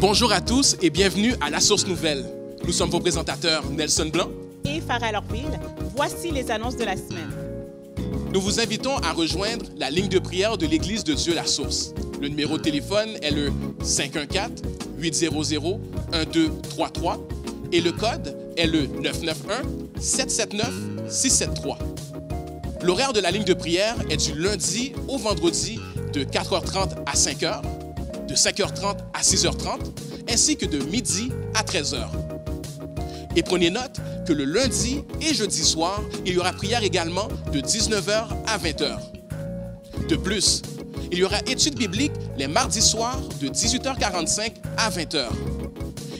Bonjour à tous et bienvenue à La Source Nouvelle. Nous sommes vos présentateurs Nelson Blanc et Farah Lorville. Voici les annonces de la semaine. Nous vous invitons à rejoindre la ligne de prière de l'Église de Dieu La Source. Le numéro de téléphone est le 514-800-1233 et le code est le 991-779-673. L'horaire de la ligne de prière est du lundi au vendredi de 4h30 à 5h, de 5h30 à 6h30, ainsi que de midi à 13h. Et prenez note que le lundi et jeudi soir, il y aura prière également de 19h à 20h. De plus, il y aura études bibliques les mardis soirs de 18h45 à 20h.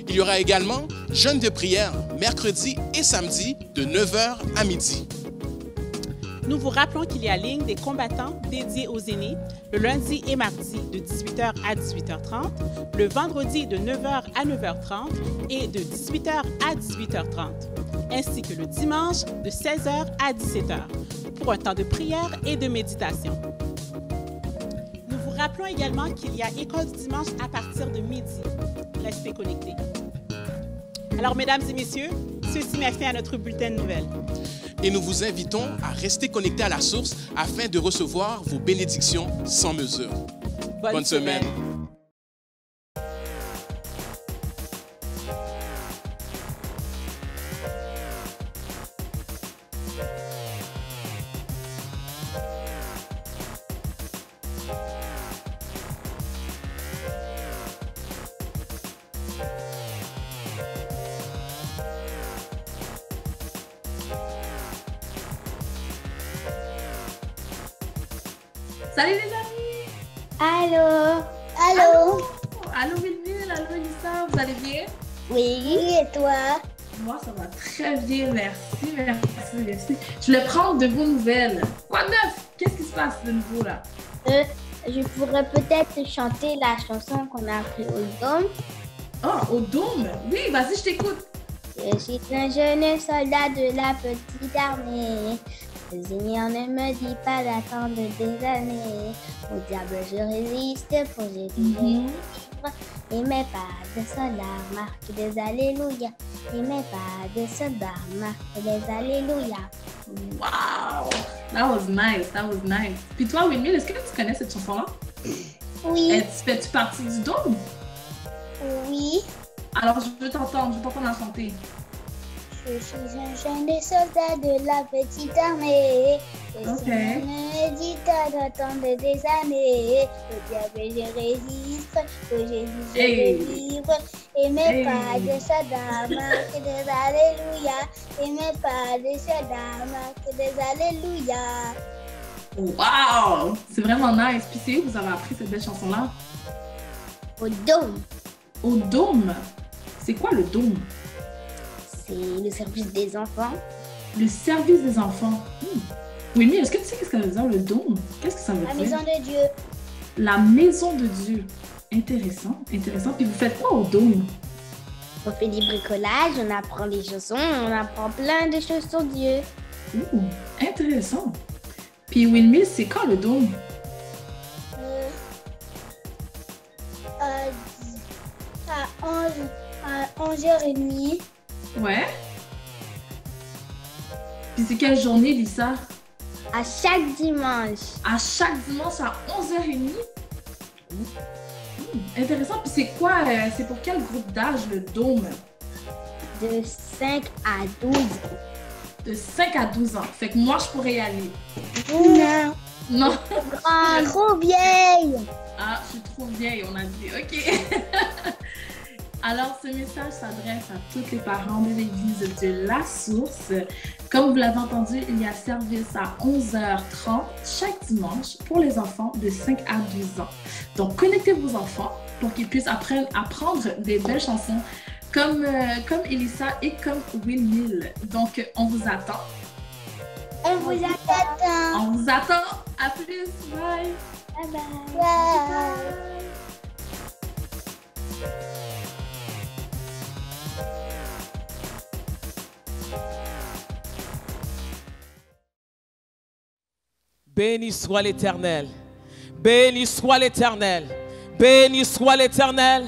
Il y aura également jeûne de prière mercredi et samedi de 9h à midi. Nous vous rappelons qu'il y a ligne des combattants dédiée aux aînés le lundi et mardi de 18h à 18h30, le vendredi de 9h à 9h30 et de 18h à 18h30, ainsi que le dimanche de 16h à 17h pour un temps de prière et de méditation. Nous vous rappelons également qu'il y a école du dimanche à partir de midi. Restez connectés. Alors, mesdames et messieurs, ceci met fin à notre bulletin de nouvelles. Et nous vous invitons à rester connectés à la source afin de recevoir vos bénédictions sans mesure. Bonne semaine. Salut les amis! Allô? Allô? Allô Wilmille, allô Elissa, vous allez bien? Oui, et toi? Moi ça va très bien, merci. Je voulais prendre de vos nouvelles. Quoi de neuf? Qu'est-ce qui se passe de nouveau là? Je pourrais peut-être chanter la chanson qu'on a appris au Dôme. Oh, au Dôme? Oui, vas-y, je t'écoute. Je suis un jeune soldat de la petite armée. Le Seigneur ne me dit pas d'attendre des années. Au diable je résiste pour Jésus vivre. Et mes pas de soldats marquent des alléluia. Et mes pas de soldats marquent des alléluia. Wow! That was nice, that was nice. Puis toi, Wilmille, est-ce que tu connais cette chanson-là? Oui. Fais-tu partie du Dôme? Oui. Alors, je veux t'entendre la chanter. Je suis un jeune soldat de la petite armée. Le Seigneur me dit d'attendre des années. Au diable je résiste, pour Jésus je vais vivre. Et mes pas de soldats marquent des alléluia. Et mes pas de soldats marquent des alléluia. Wow! C'est vraiment nice. Puis c'est où vous avez appris cette belle chanson-là? Au Dôme. Au Dôme? C'est quoi le Dôme? C'est le service des enfants. Le service des enfants. Oui, mais est-ce que tu sais qu'est-ce que ça veut dire le Dôme? Qu'est-ce que ça veut dire? La maison de Dieu. La maison de Dieu. Intéressant, intéressant. Puis vous faites quoi au Dôme? On fait des bricolages, on apprend des chansons, on apprend plein de choses sur Dieu. Intéressant. Puis Wilmille, c'est quand le Dôme? À 11h30. Ouais. Puis c'est quelle journée, Lisa? À chaque dimanche. À chaque dimanche à 11h30? Intéressant. Puis c'est quoi, c'est pour quel groupe d'âge le Dôme? De 5 à 12. De 5 à 12 ans. Fait que moi, je pourrais y aller. Non. Non. Trop vieille. Ah, je suis trop vieille, on a dit. OK. Alors, ce message s'adresse à tous les parents de l'Église de La Source. Comme vous l'avez entendu, il y a service à 11h30 chaque dimanche pour les enfants de 5 à 12 ans. Donc, connectez vos enfants pour qu'ils puissent apprendre des belles chansons comme Elissa et comme Wilmille. Donc, on vous attend. On vous attend. On vous attend. À plus. Bye. Bye bye. Bye. Béni soit l'Éternel. Béni soit l'Éternel. Béni soit l'Éternel.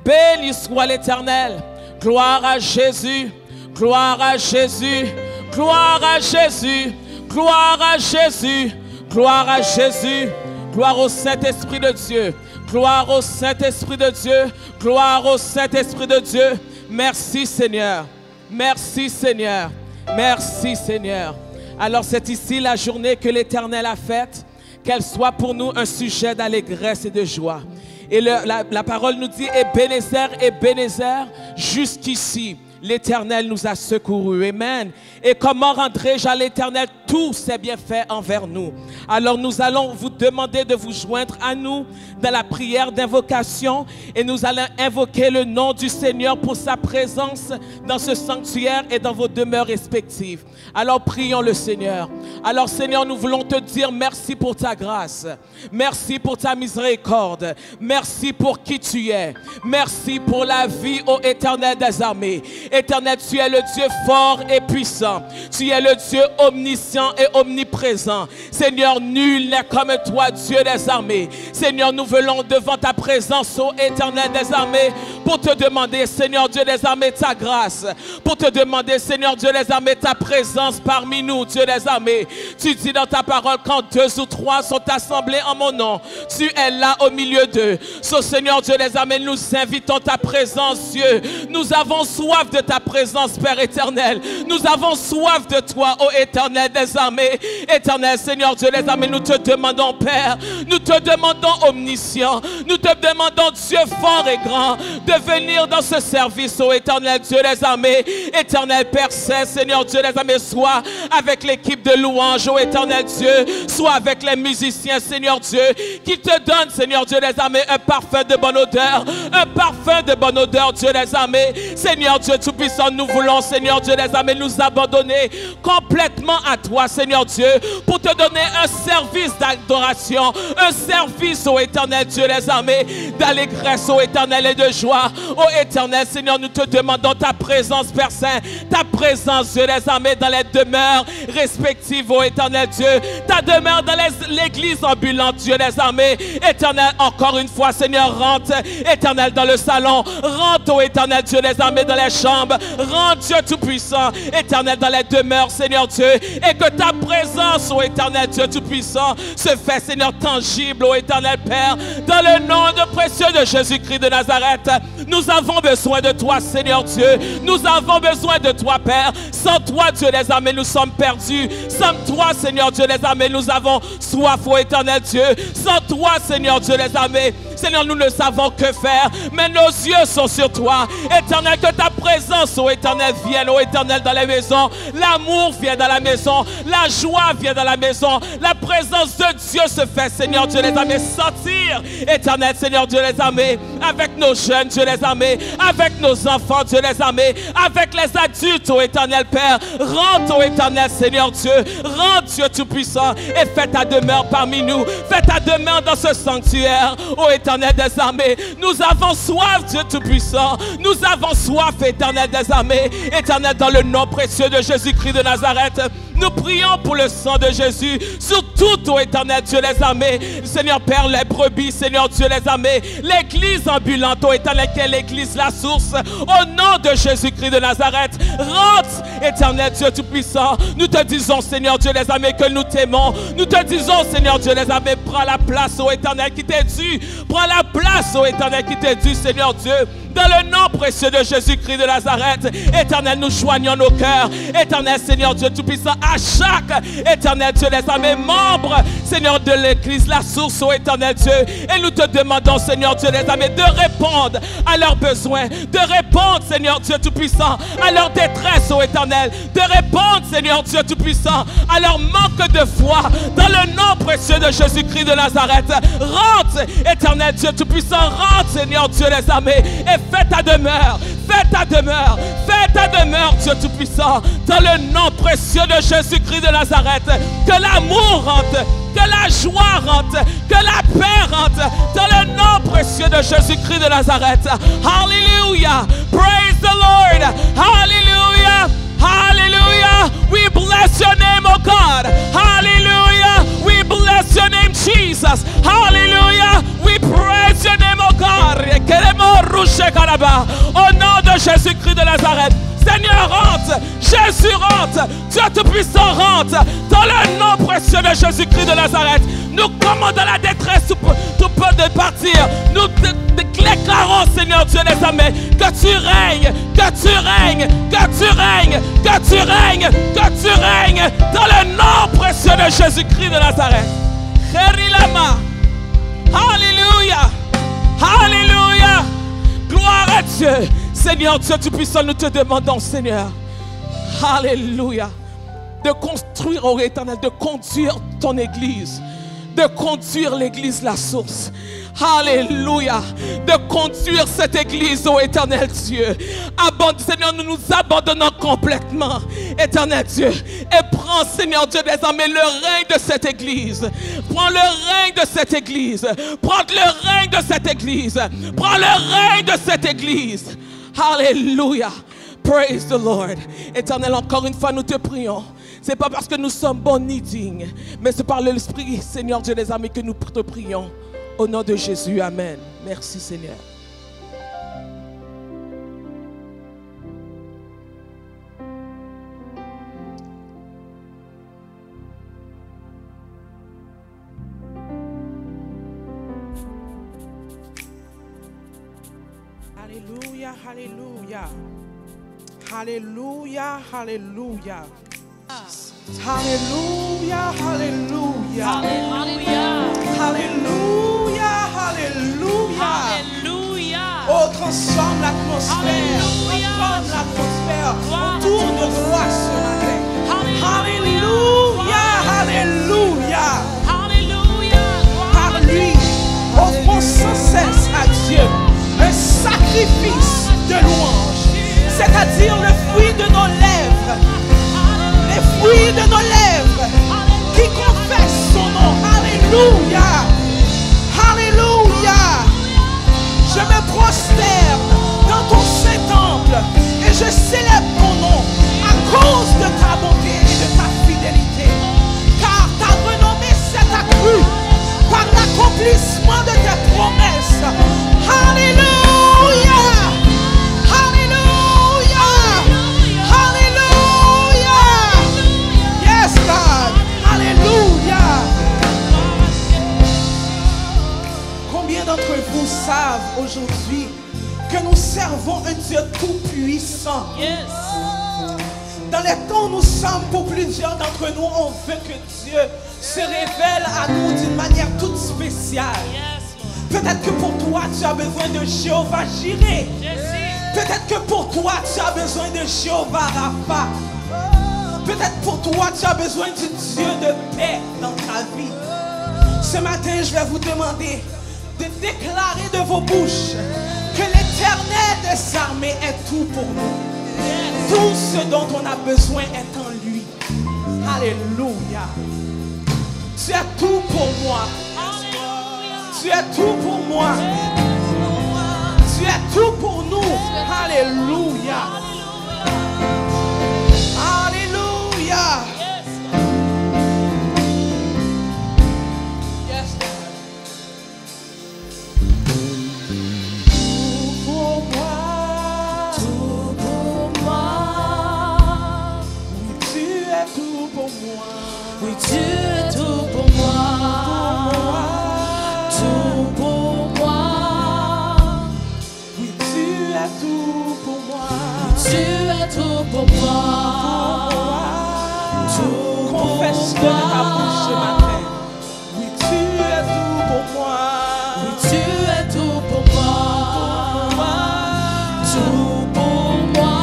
Béni soit l'Éternel. Gloire à Jésus. Gloire à Jésus. Gloire à Jésus. Gloire à Jésus. Gloire à Jésus. Gloire au Saint-Esprit de Dieu. Gloire au Saint-Esprit de Dieu. Gloire au Saint-Esprit de Dieu. Merci Seigneur. Merci Seigneur. Merci Seigneur. Alors c'est ici la journée que l'Éternel a faite. Qu'elle soit pour nous un sujet d'allégresse et de joie. Et la parole nous dit, Ebenezer, jusqu'ici, l'Éternel nous a secourus. Amen. Et comment rendrai-je à l'Éternel tous ses bienfaits envers nous? Alors nous allons vous demander de vous joindre à nous dans la prière d'invocation et nous allons invoquer le nom du Seigneur pour sa présence dans ce sanctuaire et dans vos demeures respectives. Alors prions le Seigneur. Alors Seigneur, nous voulons te dire merci pour ta grâce. Merci pour ta miséricorde. Merci pour qui tu es. Merci pour la vie, ô Éternel des armées. Éternel, tu es le Dieu fort et puissant. Tu es le Dieu omniscient et omniprésent. Seigneur, nul n'est comme toi, Dieu des armées. Seigneur, nous venons devant ta présence, ô Éternel des armées, pour te demander, Seigneur Dieu des armées, ta grâce. Pour te demander, Seigneur Dieu des armées, ta présence parmi nous, Dieu des armées. Tu dis dans ta parole, quand 2 ou 3 sont assemblés en mon nom, tu es là au milieu d'eux. Seigneur Dieu des armées, nous invitons ta présence, Dieu. Nous avons soif de ta présence, Père éternel. Nous avons soif de toi, ô Éternel des armées. Éternel Seigneur Dieu des armées, nous te demandons, Père, nous te demandons omniscient, nous te demandons, Dieu fort et grand, de venir dans ce service, ô Éternel Dieu des armées. Éternel Père Saint, Seigneur Dieu des armées, soit avec l'équipe de louange, ô Éternel Dieu, soit avec les musiciens, Seigneur Dieu, qui te donnent, Seigneur Dieu des armées, un parfum de bonne odeur, un parfum de bonne odeur, Dieu des armées. Seigneur Dieu Tout-Puissant, nous voulons, Seigneur Dieu des armées, nous abandonner complètement à toi, Seigneur Dieu, pour te donner un service d'adoration, un service, ô Éternel Dieu des armées, d'allégresse, ô Éternel, et de joie. Ô Éternel, Seigneur, nous te demandons ta présence, Père Saint, ta présence, Dieu des armées, dans les demeures respectives, ô Éternel Dieu, ta demeure dans l'église ambulante, Dieu des armées. Éternel, encore une fois, Seigneur, rentre, Éternel, dans le salon, rentre, ô Éternel Dieu des armées, dans les chambres, rentre, Dieu Tout-Puissant, Éternel, dans les demeures, Seigneur Dieu, et que ta présence, ô Éternel Dieu Tout-Puissant, se fait, Seigneur, tangible, ô Éternel Père, dans le nom de précieux de Jésus-Christ de Nazareth. Nous avons besoin de toi, Seigneur Dieu, nous avons besoin de toi, Père. Sans toi, Dieu des armées, nous sommes perdus. Sans toi, Seigneur Dieu des armées, nous avons soif, ô Éternel Dieu. Sans toi, Seigneur Dieu des armées, Seigneur, nous ne savons que faire, mais nos yeux sont sur toi. Éternel, que ta présence, ô Éternel, vienne, ô Éternel, dans les maisons. L'amour vient dans la maison, la joie vient dans la maison. La présence de Dieu se fait, Seigneur Dieu des armées, sentir. Éternel, Seigneur Dieu des armées, avec nos jeunes, Dieu des armées, avec nos enfants, Dieu des armées, avec les adultes, ô Éternel Père. Rentre, ô Éternel, Seigneur Dieu, rentre, Dieu Tout-Puissant, et fais ta demeure parmi nous. Fais ta demeure dans ce sanctuaire, ô Éternel des armées. Nous avons soif, Dieu Tout-Puissant. Nous avons soif, Éternel des armées. Éternel, dans le nom précieux de Jésus-Christ de Nazareth, nous prions pour le sang de Jésus sur tout, ô Éternel Dieu des armées. Seigneur Père, les brebis, Seigneur Dieu des armées, l'église ambulante, ô Éternel, qui est l'église La Source, au nom de Jésus-Christ de Nazareth, rentre, Éternel Dieu Tout-Puissant. Nous te disons, Seigneur Dieu des armées, que nous t'aimons. Nous te disons, Seigneur Dieu des armées, prends la place, ô Éternel, qui t'est due. Prends la place, ô Éternel, qui t'est due, Seigneur Dieu. Dans le nom précieux de Jésus-Christ de Nazareth, Éternel, nous joignons nos cœurs. Éternel, Seigneur Dieu Tout-Puissant, à chaque, Éternel Dieu des armées, membre, Seigneur de l'église La Source, ô Éternel Dieu. Et nous te demandons, Seigneur Dieu des armées, de répondre à leurs besoins, de répondre, Seigneur Dieu Tout-Puissant, à leur détresse, ô Éternel, de répondre, Seigneur Dieu Tout-Puissant, à leur manque de foi. Dans le nom précieux de Jésus-Christ de Nazareth, rentre, Éternel Dieu Tout-Puissant, rentre, Seigneur Dieu des armées, et fais ta demeure, fais ta demeure, fais ta demeure, Dieu Tout-Puissant, dans le nom précieux de Jésus-Christ de Nazareth. Que l'amour rentre, que la joie rentre, que la paix rentre, dans le nom précieux de Jésus-Christ de Nazareth. Hallelujah, praise the Lord, hallelujah, hallelujah. We bless your name, oh God, hallelujah. We bless your name, Jesus, hallelujah. We praise your name, oh God. là-bas. Au nom de Jésus-Christ de Nazareth. Seigneur, rentre. Jésus rentre. Dieu Tout-Puissant rentre. Dans le nom précieux de Jésus-Christ de Nazareth. Nous commandons la détresse tout peu de partir. Nous déclarons, Seigneur Dieu des armées, que tu règnes, que tu règnes, que tu règnes, que tu règnes, que tu règnes. Dans le nom précieux de Jésus-Christ de Nazareth. Alléluia. Alléluia. Gloire à Dieu. Seigneur Dieu Tout-Puissant, nous te demandons, Seigneur, alléluia, de construire, ô Éternel, de conduire ton Église, de conduire l'Église La Source. Alléluia. De conduire cette Église, ô Éternel Dieu. Seigneur, nous nous abandonnons complètement, Éternel Dieu. Et prends, Seigneur Dieu des armées, le règne de cette Église. Prends le règne de cette Église. Prends le règne de cette Église. Prends le règne de cette Église. Alléluia. Praise the Lord. Éternel, encore une fois, nous te prions. Ce n'est pas parce que nous sommes bons ni dignes, mais c'est par l'Esprit, Seigneur Dieu des armées, que nous te prions. Au nom de Jésus, amen. Merci, Seigneur. Alléluia, alléluia. Alléluia, alléluia. Alléluia, alléluia. Alléluia, alléluia. Alléluia. Oh, transforme l'atmosphère. Transforme l'atmosphère. Autour de toi ce matin. Alléluia, alléluia. Par lui, offrons sans cesse à Dieu un sacrifice de louange, c'est-à-dire le fruit de nos lèvres. Les fruits de nos lèvres qui confessent son nom. Alléluia. Alléluia. Je me prosterne dans ton Saint-Temple et je célèbre ton nom à cause de ta bonté et de ta fidélité. Car ta renommée s'est accrue par l'accomplissement de tes promesses. Alléluia. Combien d'entre vous savent aujourd'hui que nous servons un Dieu tout-puissant? Dans les temps où nous sommes, pour plusieurs d'entre nous, on veut que Dieu se révèle à nous d'une manière toute spéciale. Peut-être que pour toi, tu as besoin de Jéhovah Jireh. Peut-être que pour toi, tu as besoin de Jéhovah Rapha. Peut-être pour toi, tu as besoin du Dieu de paix dans ta vie. Ce matin, je vais vous demander de déclarer de vos bouches que l'Éternel des armées est tout pour nous. Tout ce dont on a besoin est en lui. Alléluia. Tu es tout pour moi. Tu es tout pour moi. Tu es tout pour nous. Alléluia. Alléluia. Oui, tu es tout pour moi. Tout pour moi. Oui, tu es tout pour moi. Tu es tout pour moi. Tout confesse-le de ta bouche ce matin. Oui, tu es tout pour moi. Oui, tu es tout pour moi. Tout pour moi.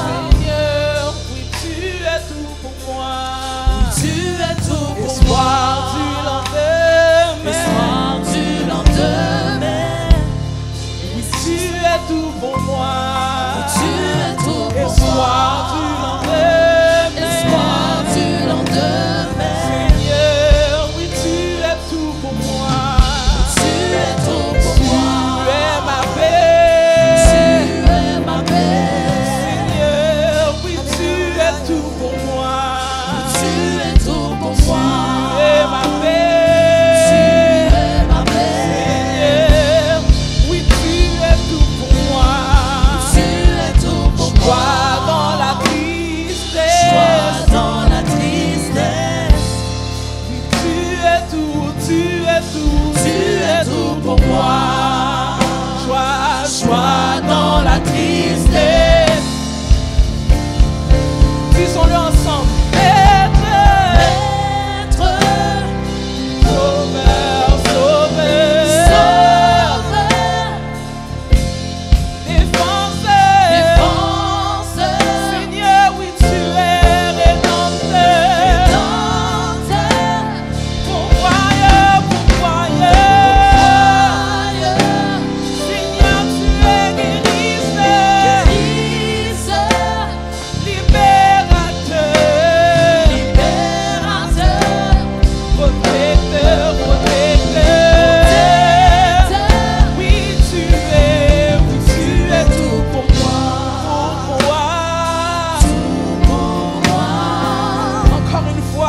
Seigneur, oui, tu es tout pour moi. Tu es tout pour Espoir du lendemain. Espoir du lendemain. Oui, tu es tout pour moi. Tu es tout pour Espoir du lendemain.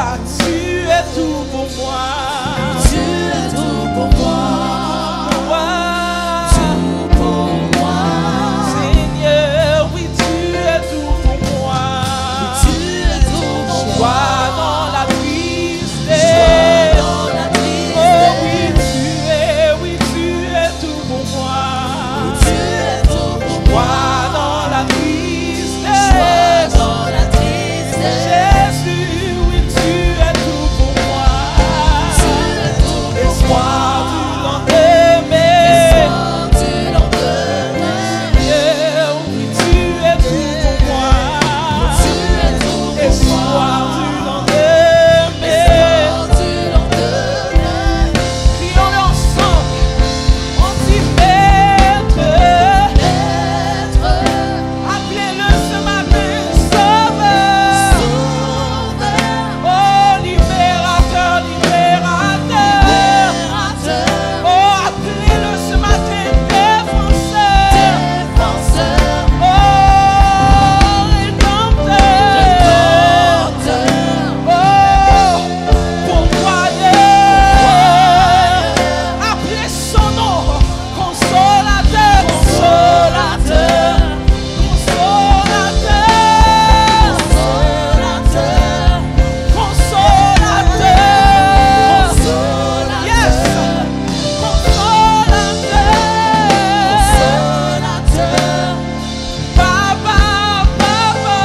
toi, tu es tout pour moi. Tu es tout pour moi. Tout pour moi. Seigneur, oui, tu es tout pour moi. Tu es tout pour moi. Joie dans la tristesse. Joie dans la tristesse. Oh oui, tu es tout pour moi. Tu es tout pour moi. Joie dans la tristesse. Joie dans la tristesse. Jésus, oui, tu es tout pour moi. Tu es tout pour Espoir moi. du lendemain. Espoir du lendemain. Seigneur, oui, tu es tout pour moi. Tu es tout pour Espoir moi. du lendemain. Espoir du lendemain. Crions-le ensemble. On dit Maître. Maître, Appelez-le ce matin, Sauveur. Sauveur, Oh, libérateur, libérateur. Libérateur, Oh, appelez-le ce matin, défenseur. Défenseur, Oh, rédempteur. Rédempteur, Oh, pourvoyeur. Appelez son nom, consolateur. Consolateur, Consolateur. Consolateur, Consolateur. Yes. Consolateur. Consolateur, Papa, papa.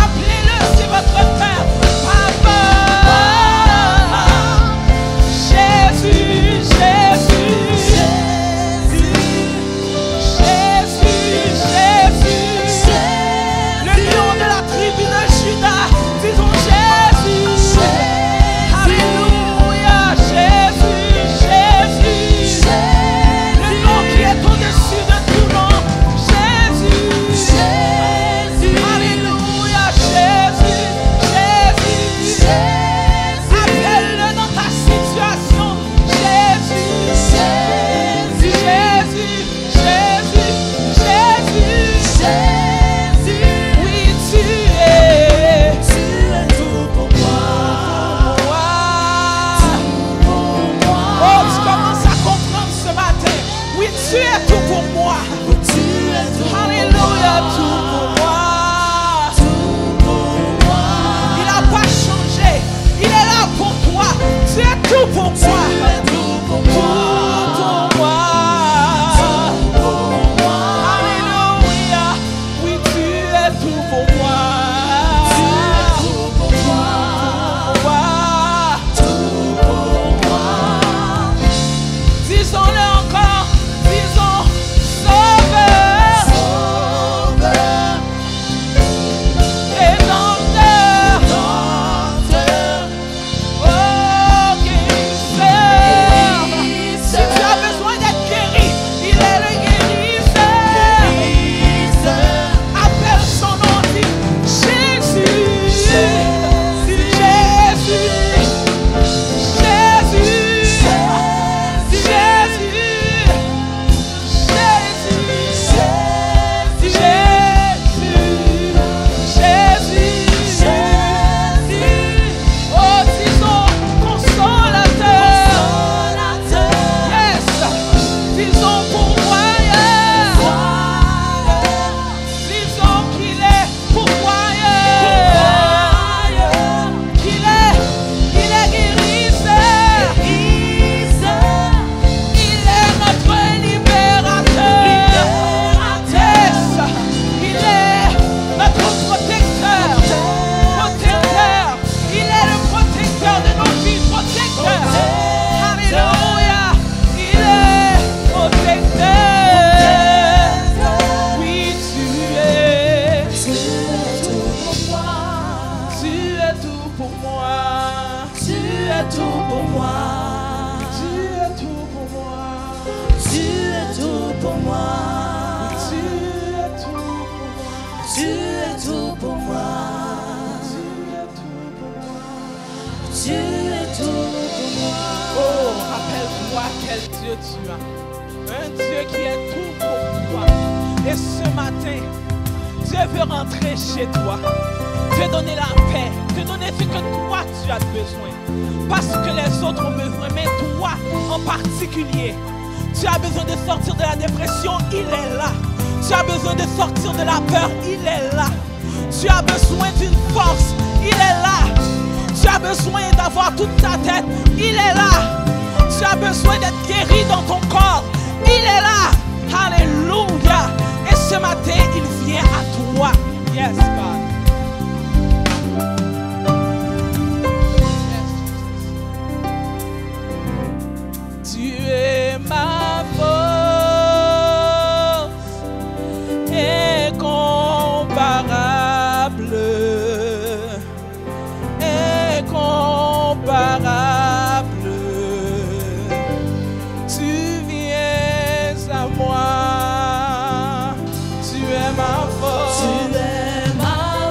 Appelez-le, c'est votre père. Papa. Jésus, Jésus. Jésus. Le lion de la tribu de Judas. Disons Jésus. Alléluia. Jésus. Le nom qui est au-dessus de tout nom. Jésus. Alléluia. Jésus. Appelle-le dans ta situation. Jésus. Oui, tu es. tout pour moi. Oh, tu commences à comprendre ce matin. Oui, tu es tout pour moi. Tu es tout Alléluia, tout pour moi. Il n'a pas changé. Il est là pour toi. Tu es tout pour moi. tout pour Tout pour moi. Alléluia. Oui, tu es tout pour moi. tout pour moi. Disons-le encore. Disons Sauveur. Sauveur, Rédempteur. Rédempteur, Oh, guérisseur. Si tu as besoin d'être guéri, il est le guérisseur. Guérisseur, Appelle son nom, dis Jésus. Oh, disons consolateur. Yes. Disons pourvoyeur. Disons qu'il est pourvoyeur. Qu'il est guérisseur. Il est notre libérateur. Yes. Il est notre protecteur. Il est le protecteur de nos vies. Protecteur. Alléluia. Il est protecteur. Oui, tu es. Tu es tout pour moi. Tu es tout pour moi. tu es tout pour moi. Tu es tout pour moi. Tu es tout pour moi. Tu es tout pour moi. Tu es tout pour moi. Tu es tout pour moi. Oh, rappelle-toi quel Dieu tu as. Un Dieu qui est tout pour toi. Et ce matin, Dieu veut rentrer chez toi. te donner la paix, te donner ce que toi tu as besoin. Parce que les autres ont besoin, mais toi en particulier, tu as besoin de sortir de la dépression, il est là. Tu as besoin de sortir de la peur, il est là. Tu as besoin d'une force, il est là. Tu as besoin d'avoir toute ta tête, il est là. Tu as besoin d'être guéri dans ton corps, il est là. Alléluia. Et ce matin, il vient à toi. Yes, God. Tu es ma force incomparable, incomparable. Tu viens à moi, tu es ma force. Tu es ma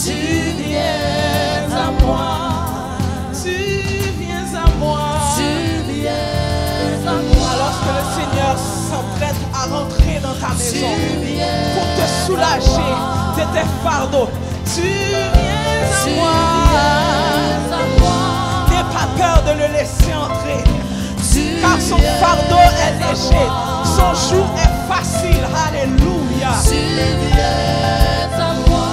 Tu viens à moi. Tu viens à moi. Tu viens à moi. Lorsque le Seigneur s'apprête à rentrer dans ta maison pour te soulager de tes fardeaux, tu viens à moi. N'aie pas peur de le laisser entrer, car son fardeau est léger, son joug est facile. Alléluia. Tu viens à moi.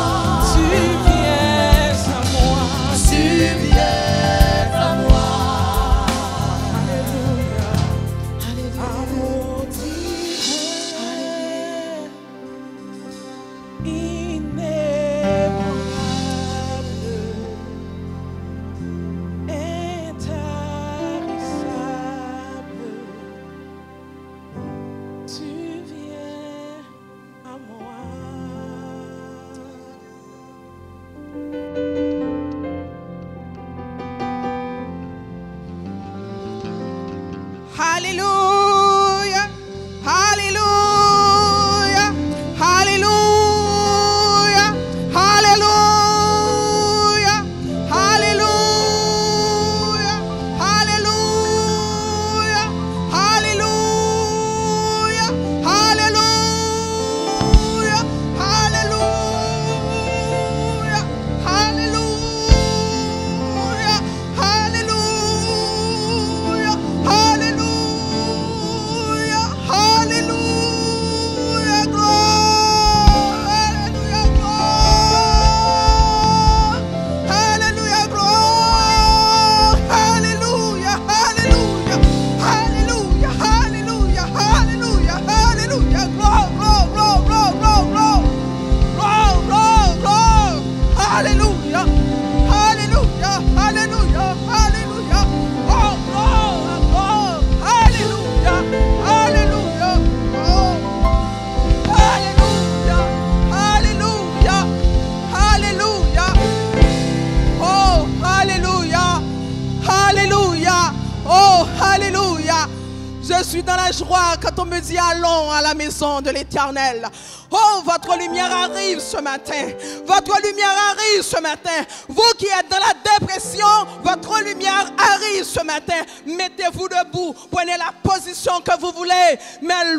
Tu viens à moi. Tu viens à moi. Amour divin, inébranlable, intarissable, tu viens à moi. Alléluia, alléluia, alléluia, alléluia, alléluia, alléluia, alléluia, alléluia, alléluia, alléluia, alléluia, alléluia, alléluia, gloire, alléluia, gloire, alléluia, alléluia, alléluia, alléluia, alléluia, alléluia, gloire, gloire, gloire, gloire, gloire, gloire, gloire, gloire, gloire, alléluia, alléluia, alléluia, alléluia, oh, gloire, gloire, alléluia, alléluia, oh, alléluia, alléluia, alléluia, oh, alléluia, alléluia, oh, alléluia. Je suis dans la joie quand on me dit allons à la maison de l'Éternel. Oh, votre lumière arrive ce matin. Votre lumière arrive ce matin. Vous qui êtes dans la dépression, votre lumière arrive ce matin. Mettez-vous debout. Prenez la position que vous voulez. Mais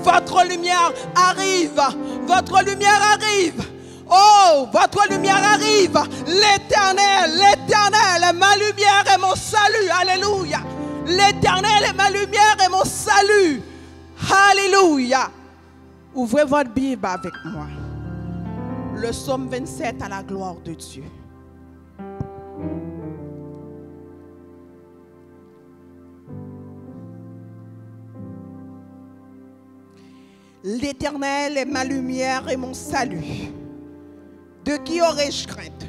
votre lumière arrive. Votre lumière arrive. Oh, votre lumière arrive. L'Éternel, l'Éternel, ma lumière et mon salut. Alléluia. L'Éternel est ma lumière et mon salut. Alléluia. Ouvrez votre Bible avec moi. Le psaume 27 à la gloire de Dieu. L'Éternel est ma lumière et mon salut. De qui aurais-je crainte?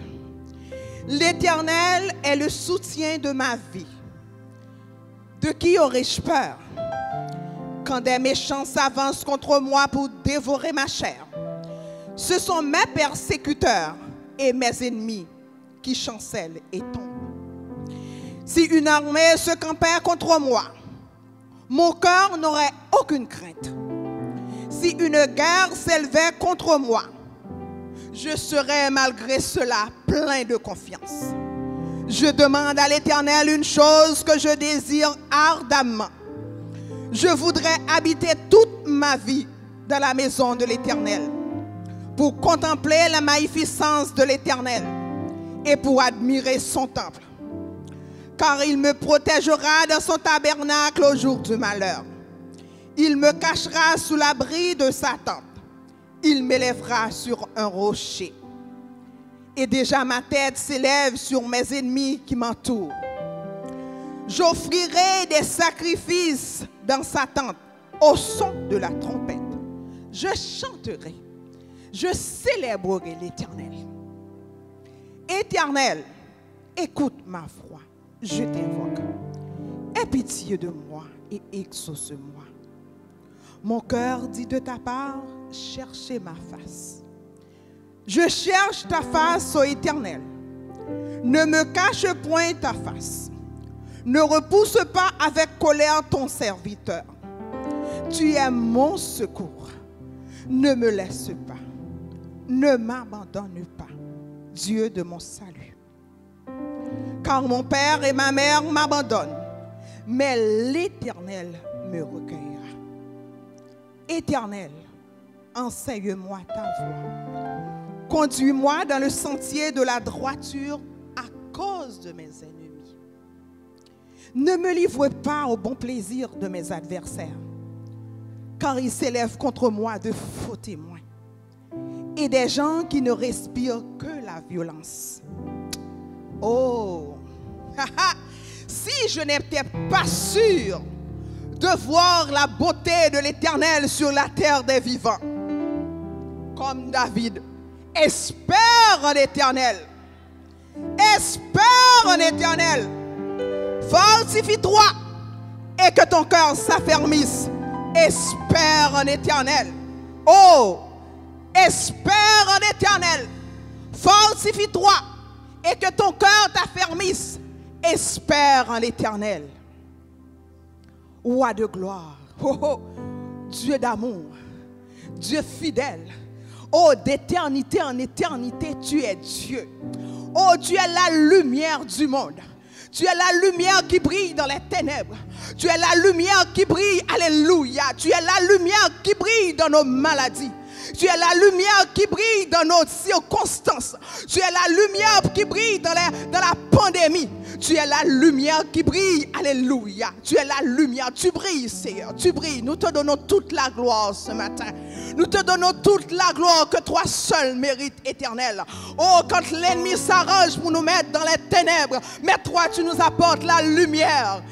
L'Éternel est le soutien de ma vie. De qui aurais-je peur? Quand des méchants s'avancent contre moi pour dévorer ma chair. Ce sont mes persécuteurs et mes ennemis qui chancellent et tombent. Si une armée se campait contre moi, mon cœur n'aurait aucune crainte. Si une guerre s'élevait contre moi, je serais malgré cela plein de confiance. Je demande à l'Éternel une chose que je désire ardemment. Je voudrais habiter toute ma vie dans la maison de l'Éternel pour contempler la magnificence de l'Éternel et pour admirer son temple. Car il me protégera dans son tabernacle au jour du malheur. Il me cachera sous l'abri de sa tente. Il m'élèvera sur un rocher. Et déjà ma tête s'élève sur mes ennemis qui m'entourent. J'offrirai des sacrifices dans sa tente au son de la trompette. Je chanterai, je célébrerai l'Éternel. Éternel, écoute ma voix, je t'invoque. Aie pitié de moi et exauce-moi. Mon cœur dit de ta part, cherchez ma face. Je cherche ta face, ô Éternel. Ne me cache point ta face. Ne repousse pas avec colère ton serviteur. Tu es mon secours. Ne me laisse pas. Ne m'abandonne pas. Dieu de mon salut. Car mon père et ma mère m'abandonnent, mais l'Éternel me recueillera. Éternel, enseigne-moi ta voie. Conduis-moi dans le sentier de la droiture à cause de mes ennemis. Ne me livre pas au bon plaisir de mes adversaires, car ils s'élèvent contre moi de faux témoins et des gens qui ne respirent que la violence. Oh, si je n'étais pas sûr de voir la beauté de l'Éternel sur la terre des vivants, comme David, espère en l'Éternel. Espère en l'Éternel. Fortifie-toi et que ton cœur s'affermisse. Espère en l'Éternel. Oh, espère en l'Éternel. Fortifie-toi et que ton cœur t'affermisse. Espère en l'Éternel. Roi de gloire. Oh, oh, Dieu d'amour. Dieu fidèle. Oh, d'éternité en éternité, tu es Dieu. Oh, tu es la lumière du monde. Tu es la lumière qui brille dans les ténèbres. Tu es la lumière qui brille, alléluia. Tu es la lumière qui brille dans nos maladies. Tu es la lumière qui brille dans nos circonstances. Tu es la lumière qui brille dans la pandémie. Tu es la lumière qui brille, alléluia. Tu es la lumière, tu brilles, Seigneur, tu brilles. Nous te donnons toute la gloire ce matin. Nous te donnons toute la gloire que toi seul mérites, éternel. Oh, quand l'ennemi s'arrange pour nous mettre dans les ténèbres, mais toi tu nous apportes la lumière.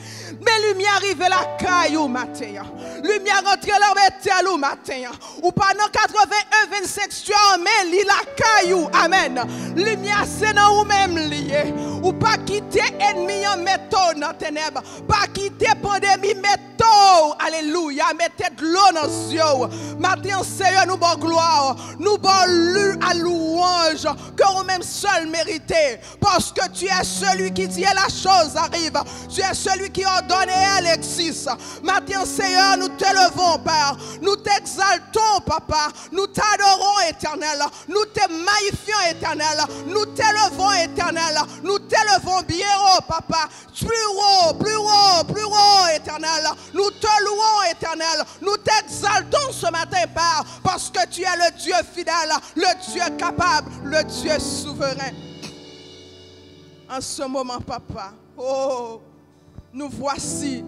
Mais lumière arrive la caillou matin. Lumière entre la métal matin. Ou pendant 81-25 tu as emmêlé la caillou. Amen. Lumière c'est dans ou même lié. Ou pas quitter ennemi en méthode dans ténèbres. Pas quitter pandémie méthode. Alléluia. Mettez de l'eau dans les yeux. Matin Seigneur nous bon gloire. Nous bon à louange. Que nous même seul mérité. Parce que tu es celui qui dit la chose arrive. Tu es celui qui ordonne et elle existe. Matin Seigneur, nous te levons Père, nous t'exaltons Papa, nous t'adorons éternel, nous te magnifions éternel, nous t'élevons éternel, nous t'élevons bien haut Papa, plus haut éternel, nous te louons éternel, nous t'exaltons ce matin Père, parce que tu es le Dieu fidèle, le Dieu capable, le Dieu souverain. En ce moment Papa, oh, nous voici,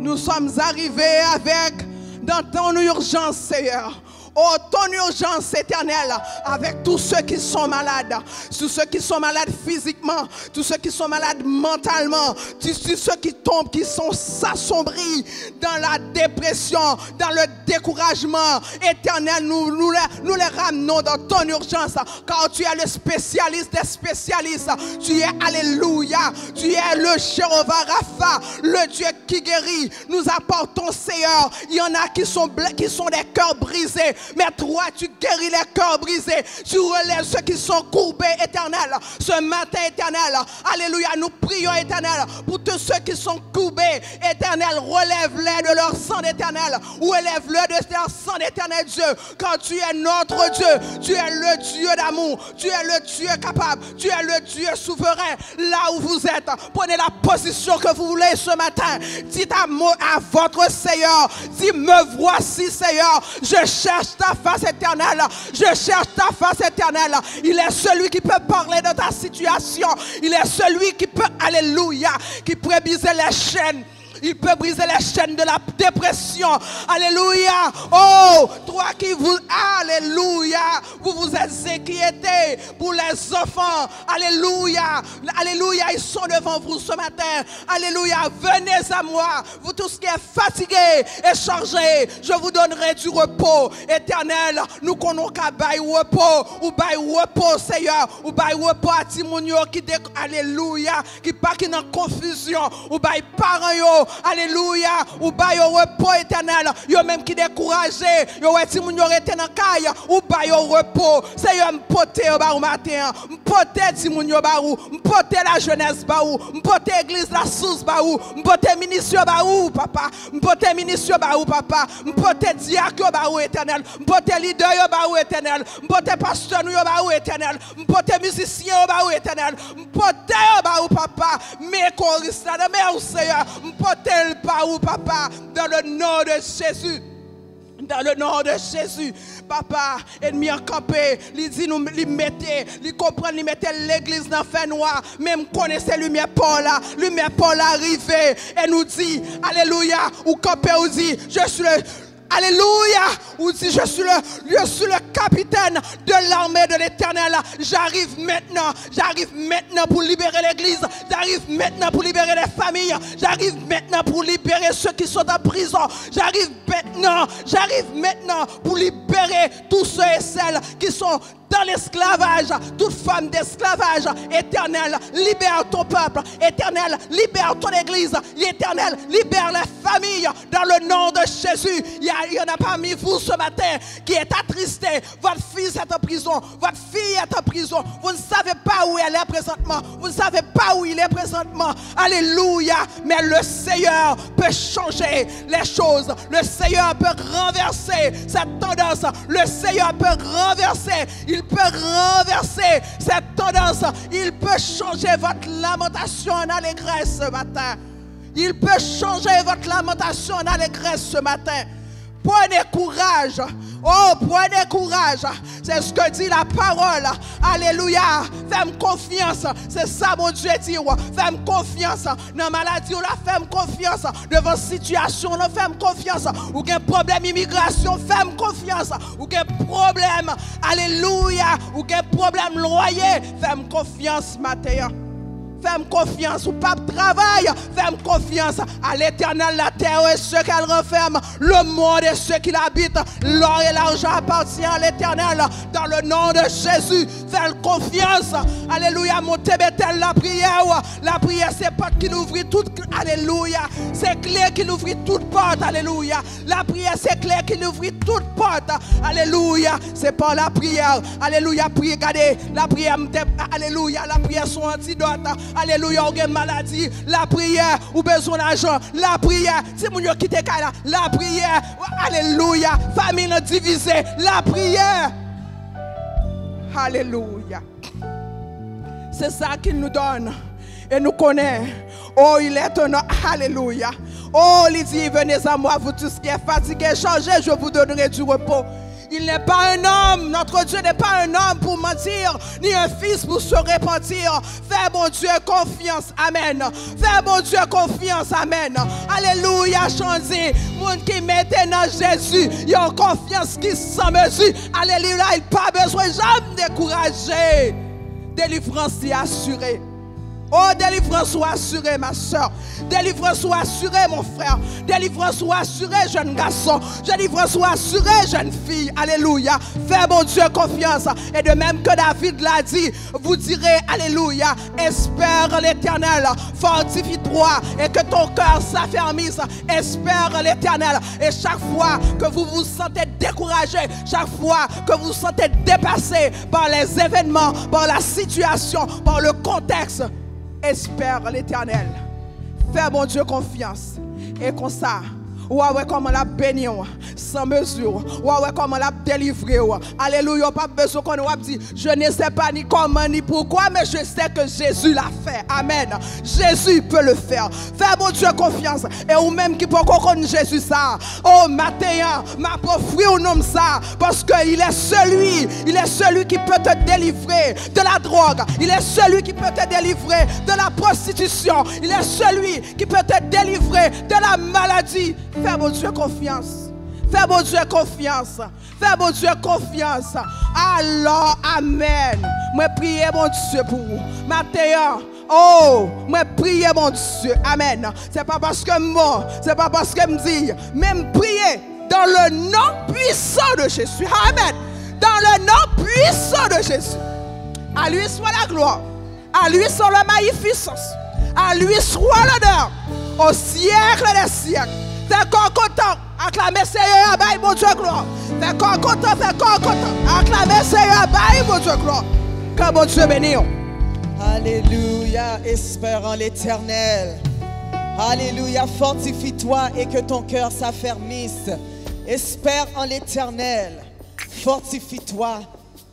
nous sommes arrivés avec dans ton urgence, Seigneur. Oh, ton urgence éternelle avec tous ceux qui sont malades, tous ceux qui sont malades physiquement, tous ceux qui sont malades mentalement, tous ceux qui tombent, qui sont assombris dans la dépression, dans le découragement. Éternel, nous les ramenons dans ton urgence, car tu es le spécialiste des spécialistes. Tu es, alléluia, tu es le Jéhovah Rapha, le Dieu qui guérit. Nous apportons, Seigneur, il y en a qui sont des cœurs brisés. Mais toi, tu guéris les cœurs brisés. Tu relèves ceux qui sont courbés, éternel. Ce matin, éternel, alléluia, nous prions, éternel, pour tous ceux qui sont courbés, éternel, relève-les de leur sang éternel. Relève-les de leur sang éternel, Dieu. Quand tu es notre Dieu, tu es le Dieu d'amour. Tu es le Dieu capable. Tu es le Dieu souverain. Là où vous êtes, prenez la position que vous voulez ce matin. Dites à votre Seigneur, dis, me voici, Seigneur. Je cherche ta face éternelle. Je cherche ta face éternelle. Il est celui qui peut parler de ta situation. Il est celui qui peut, alléluia, qui peut briser les chaînes. Il peut briser les chaînes de la dépression. Alléluia. Oh, toi qui vous, alléluia, vous êtes inquiétés pour les enfants. Alléluia. Alléluia, ils sont devant vous ce matin. Alléluia, venez à moi. Vous tous qui êtes fatigués et chargés, je vous donnerai du repos éternel. Nous connaissons qu'à bail repos. Ou bail repos, Seigneur. Ou bail repos à Timonio qui alléluia, qui pas qui dans confusion. Ou bail parents yo. Alléluia. Ou ba yo repos éternel. Yo même qui découragé. Yo ouais ti moun yo rete nan kay. Ou ba yo repos. Seigneur m'pote yo ba ou matin. M'pote ti moun yo ba ou. M'pote la jeunesse ba ou. M'pote église la source ba ou. M'pote ministre ba ou papa. M'pote ministre ba ou papa. M'pote diacre ba ou éternel. M'pote leader yo ba ou éternel. M'pote pasteur yo ba ou éternel. M'pote musicien yo ba ou éternel. M'pote yo ba ou papa. Mais choriste là mais Seigneur. M'pote le ba ou papa dans le nom de Jésus. Dans le nom de Jésus, papa, ennemi en campé, il dit nous, il mettait, il comprend, il mettait l'église dans le fait noir, même connaissait lumière Paul arrivé, et nous dit, alléluia, ou campé, ou dit, je suis le, alléluia, ou dit, je suis le capitaine de l'armée de l'Éternel, j'arrive maintenant pour libérer l'église, j'arrive maintenant pour libérer les familles, j'arrive maintenant pour libérer ceux qui sont en prison, j'arrive maintenant pour libérer tous ceux et celles qui sont dans l'esclavage, toute femme d'esclavage. Éternel, libère ton peuple. Éternel, libère ton église. Éternel, libère les familles dans le nom de Jésus. Il y en a parmi vous ce matin qui est attristé. Votre fils est en prison. Votre fille est en prison. Vous ne savez pas où elle est présentement. Vous ne savez pas où il est présentement. Alléluia. Mais le Seigneur peut changer les choses. Le Seigneur peut renverser cette tendance. Le Seigneur peut renverser. Il peut renverser cette tendance. Il peut changer votre lamentation en allégresse ce matin. Il peut changer votre lamentation en allégresse ce matin. Prenez courage. Oh, prenez courage. C'est ce que dit la parole. Alléluia. Fais-moi confiance. C'est ça, mon Dieu dit. Fais-moi confiance. Dans la maladie, fais-moi confiance. Devant la situation, fais-moi confiance. Ou qu'il y a un problème d'immigration, fais-moi confiance. Ou qu'il y a un problème, alléluia. Ou qu'il y a un problème loyer, fais-moi confiance, matin. Fais-moi confiance au pape travail. Fais-moi confiance à l'Éternel, la terre et ceux qu'elle renferme, le monde et ceux qui l'habitent. L'or et l'argent appartiennent à l'Éternel. Dans le nom de Jésus, fais-moi confiance. Alléluia, montez Bethel, la prière. La prière, c'est porte qui l'ouvre toute. Alléluia. C'est clé qui l'ouvre toute porte. Alléluia. La prière, c'est clé qui l'ouvre toute porte. Alléluia. C'est par la prière. Alléluia. Priez, regardez. La prière, alléluia. La prière, son antidote. Alléluia, ou une maladie, la prière, ou besoin d'argent, la prière, si vous avez quitté la prière, alléluia, famille divisée, la prière, alléluia. C'est ça qu'il nous donne et nous connaît. Oh, il est un alléluia. Oh, il dit, venez à moi, vous tous qui êtes fatigués, changez, je vous donnerai du repos. Il n'est pas un homme, notre Dieu n'est pas un homme pour mentir, ni un fils pour se repentir. Fais mon Dieu confiance, amen. Fais mon Dieu confiance, amen. Alléluia, chantez. Monde qui mettait dans Jésus, il y a une confiance qui sans mesure. Alléluia, il n'a pas besoin jamais de décourager. Délivrance est assurée. Oh, délivrance soit assurée, ma soeur. Délivrance soit assurée, mon frère. Délivrance soit assurée, jeune garçon. Délivrance soit assurée, jeune fille. Alléluia. Fais mon Dieu confiance. Et de même que David l'a dit, vous direz, alléluia, espère l'Éternel, fortifie-toi et que ton cœur s'affermisse. Espère l'Éternel. Et chaque fois que vous vous sentez découragé, chaque fois que vous vous sentez dépassé par les événements, par la situation, par le contexte, espère l'Éternel. Fais mon Dieu confiance. Et comme ça, ouais, comment la bénir sans mesure. Ouais, comment la délivrer. Alléluia, pas besoin qu'on nous dise, je ne sais pas ni comment ni pourquoi, mais je sais que Jésus l'a fait. Amen. Jésus peut le faire. Fais mon Dieu confiance. Et ou même qui peut connaître Jésus ça. Oh, matin, ma pauvre au nom ça. Parce qu'il est celui qui peut te délivrer de la drogue. Il est celui qui peut te délivrer de la prostitution. Il est celui qui peut te délivrer de la maladie. Fais mon Dieu confiance. Fais mon Dieu confiance. Fais mon Dieu confiance. Alors, amen. Moi, priez mon Dieu pour vous. Matin, oh, moi, priez mon Dieu. Amen. C'est pas parce que moi, c'est pas parce que me dit, même prier dans le nom puissant de Jésus. Amen. Dans le nom puissant de Jésus. À lui soit la gloire. À lui soit la magnificence. À lui soit l'honneur. au siècle des siècles. Fais corps content, acclamez Seigneur, abaye mon Dieu gloire. Fais corps content, acclamez Seigneur, abaye mon Dieu gloire. Que mon Dieu bénisse. Alléluia, espère en l'Éternel. Alléluia, fortifie-toi et que ton cœur s'affermisse. Espère en l'Éternel. Fortifie-toi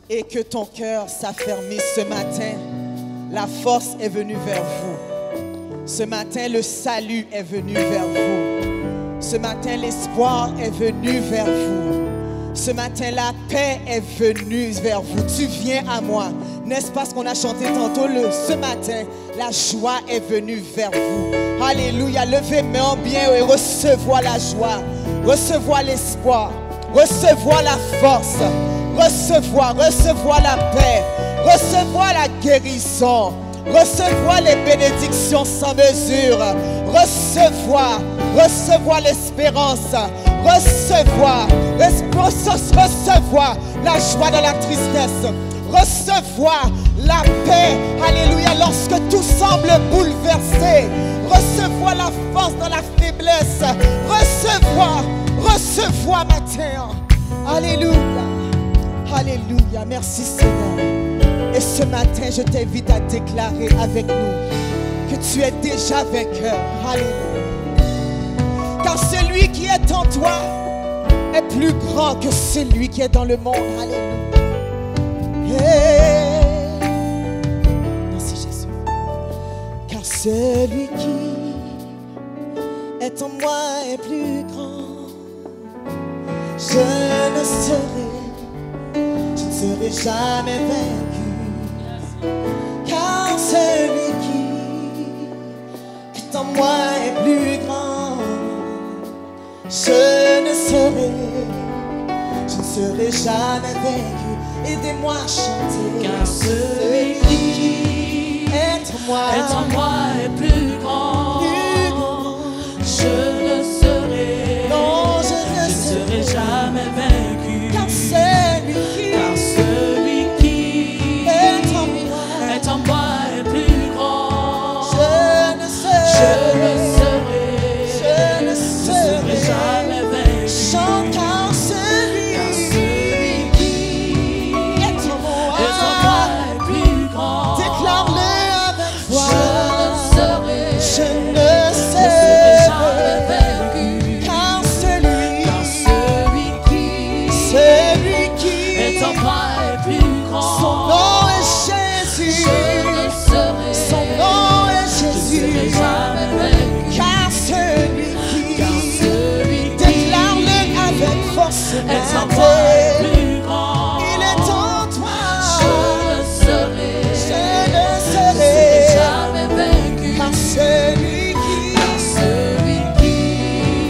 et que ton cœur s'affermisse. Ce matin, la force est venue vers vous. Ce matin, le salut est venu vers vous. Ce matin, l'espoir est venu vers vous. Ce matin, la paix est venue vers vous. Tu viens à moi. N'est-ce pas ce qu'on a chanté tantôt? Ce matin, la joie est venue vers vous. Alléluia. Levez main en bien et recevoir la joie. Recevoir l'espoir. Recevoir la force. Recevoir la paix. Recevoir la guérison. Recevoir les bénédictions sans mesure. Recevoir l'espérance. Recevoir la joie dans la tristesse. Recevoir la paix. Alléluia. Lorsque tout semble bouleversé. Recevoir la force dans la faiblesse. Recevoir matin. Alléluia. Alléluia. Merci Seigneur. Et ce matin, je t'invite à déclarer avec nous que tu es déjà vainqueur. Alléluia. Car celui qui est en toi est plus grand que celui qui est dans le monde. Alléluia. Hey. Merci Jésus. Car celui qui est en moi est plus grand. Je ne serai jamais vaincu. Car celui qui est en moi est plus grand. Je ne serai jamais vaincu. Aidez-moi à chanter. Car celui qui est en moi est plus grand. Je ne serai jamais vaincu. Car celui qui est en moi est plus grand. Je ne serai jamais vaincu. Chante car celui qui est en moi est plus grand. Déclare-le avec foi. Je ne serai jamais vaincu. Car celui qui est en moi est plus grand. Son nom est Jésus. Son nom est Jésus. Car celui qui déclare-le avec force. Est en moi est plus grand. Il est en toi. Je ne serai jamais vaincu. Car celui qui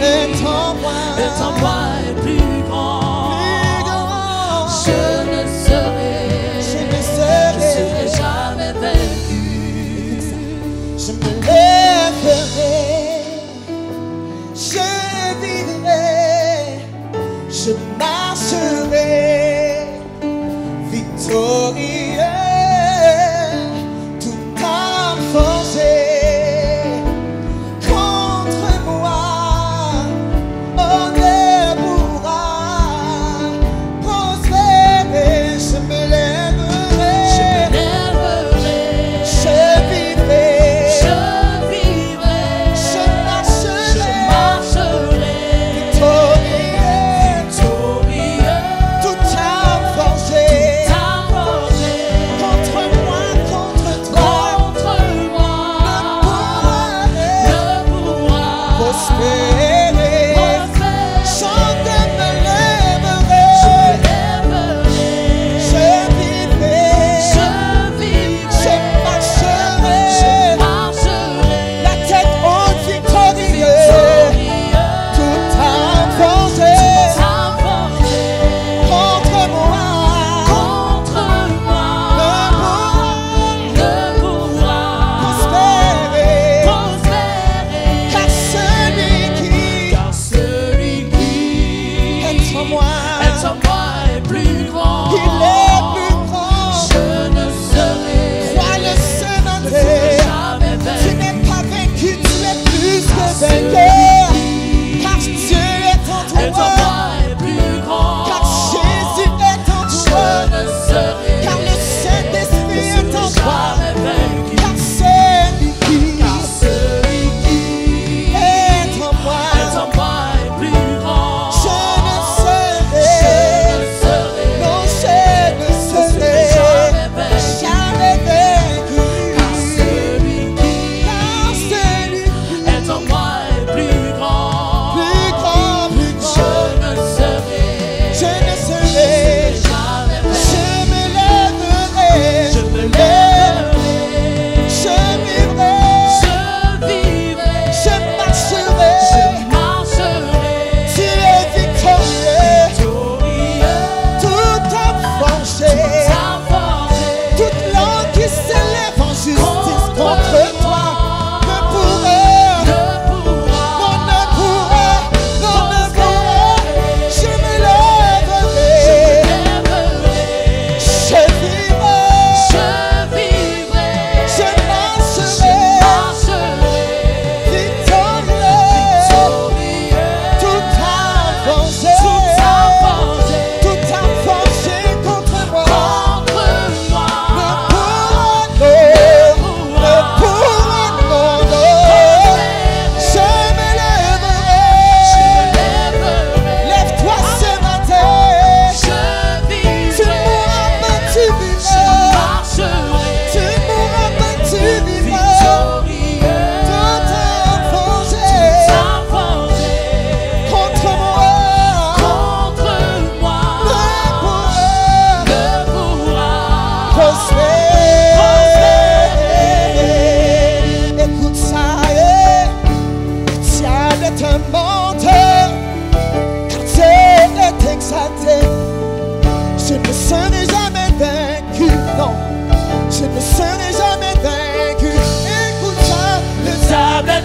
est en moi est plus grand. Je ne serai jamais vaincu. Je me lèverai, je vivrai, je marcherai victorieux, tout arme forgée contre moi, on est pour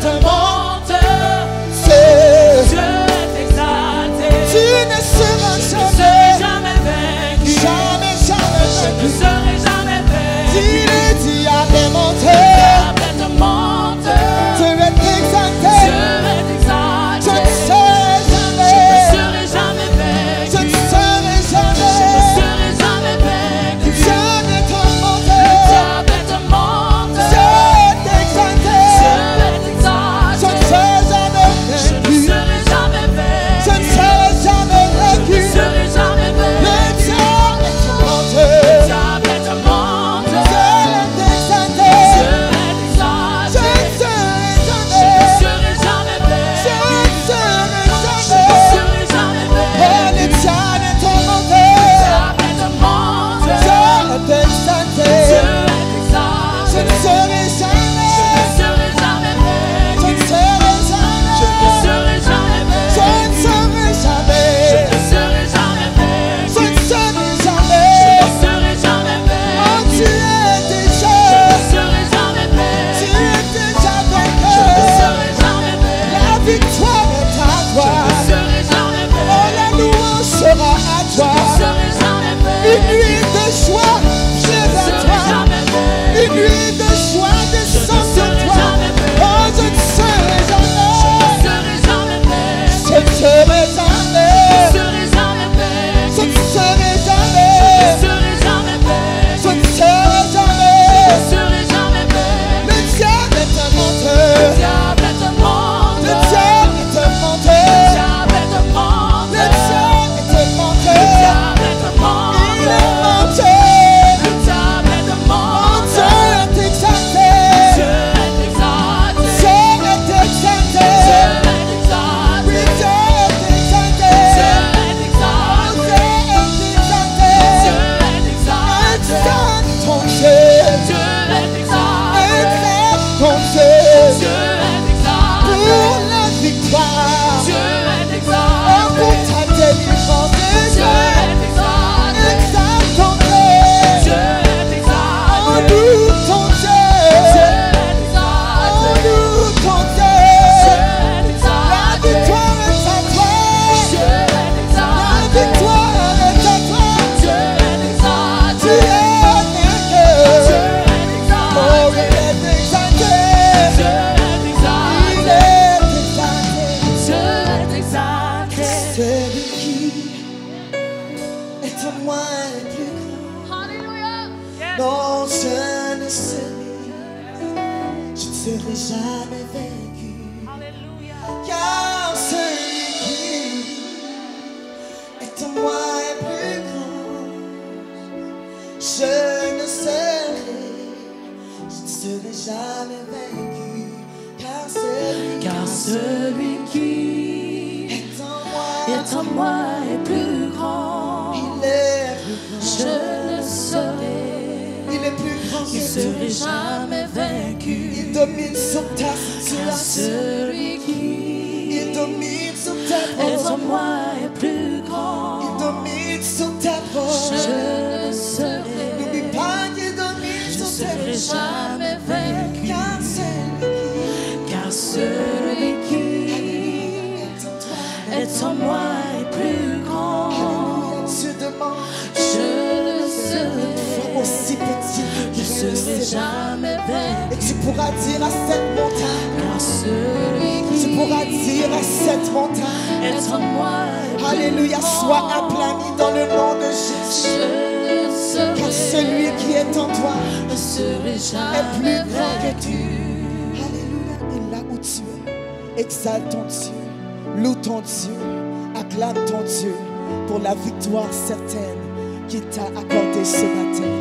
te monte. Dieu est exalté. Tu ne seras jamais vaincu. Jamais, jamais Je ne vaincu. serai jamais vaincu. Si le diable est monté, Diable te monte. tu es exalté. Dieu est exalté. Je ne serai jamais. Je ne serai jamais vaincu. Je ne serai jamais. Je ne serai jamais vaincu. Diable te monté. Diable te monte. Dieu est exalté. Dieu est exalté. Je ne serai jamais Je ne vaincu. serai jamais vaincu. Je ne serai jamais vaincu. Je ne serai jamais Le vaincu. diable te monté. Diable te monte. Dieu est exalté. Dieu est exalté. Je ne serai Je jamais. ne serai jamais Je vaincu. ne serai Je ne jamais. serai jamais Oh, vaincu. le diable te monté. Diable te monte. Dieu est exalté. Dieu est Je ne exalté. serai jamais. Je ne serai jamais vaincu. Je ne serai jamais. Je ne serai jamais Je vaincu. ne serai jamais. Je ne serai jamais vaincu. Je ne serai Je ne jamais. serai jamais Oh, vaincu. tu es déjà. Je ne serai jamais Tu vaincu. es déjà Je ne vainqueur. serai jamais vaincu. La victoire est à Je toi. ne serai jamais Oh, la vaincu. louange sera à Je toi. ne serai jamais Une vaincu. nuit de joie, Je viens ne vers serai toi. jamais Une vaincu. nuit de joie descend sur serai toi. jamais vaincu. Oh, je ne serai Je jamais. ne serai jamais vaincu. Je ne serai jamais. Je ne serai jamais vaincu. Je ne serai Je jamais. ne serai jamais vaincu. Je ne serai Je jamais. ne serai jamais vaincu. Le diable est un menteur. Diable te monte. Le diable est un menteur. Diable te monte. Le diable est un menteur. Diable te monte. Il est menteur. Le diable te Mon monte. Dieu est exalté. Dieu est exalté. Dieu est exalté. Dieu est exalté. Oui, Dieu est exalté. Dieu est exalté. Dieu est exalté. Dieu est exalté. Exalte ton Dieu. Dieu est exalté. Exalte ton Dieu. Dieu est Pour exalté. la victoire. Dieu est Oh, pour exalté. ta délivrance. Dieu est exalté. Exalte ton Dieu. Dieu est exalté. Oh, loue ton Dieu. Dieu est exalté. Oh, loue ton Dieu Dieu. est La exalté. victoire est à toi. Dieu est La exalté. victoire est à toi. Dieu est Tu exalté. es vainqueur. Dieu est Oh, il exalté. est exalté. Dieu est Il exalté. est exalté. Dieu est exalté. Celui qui est en moi est plus grand. Non, je ne serai jamais vaincu. Car celui qui est en moi est plus grand. Je ne serai jamais vaincu. Car celui Celui qui est en moi est en moi est plus grand. il est plus grand. Je ne serai, Il est plus grand ne que serai tout. jamais vaincu. Il domine sur ta Car situation. celui qui Il domine sur ta est en peau. moi est plus Il grand. domine sur ta Je peau. ne serai, N'oublie pas qu'il domine je sur ne tes serai péchés. jamais vaincu. Car celui qui Car celui qui est en toi est en moi est plus grand. tu demandes Je ne serai, aussi petit je que serai le ciel. jamais Et vaincu. tu pourras dire à cette montagne, Car celui tu qui pourras dire à cette montagne, est en moi est plus Alléluia, sois grand. aplani dans le nom de Jésus. Je ne Car serai, celui qui est en toi ne serai est jamais plus grand que vaincu. tu. Alléluia, et là où tu es, exalte ton Dieu, loue ton Dieu, acclame ton Dieu pour la victoire certaine qu'il t'a accordée ce matin.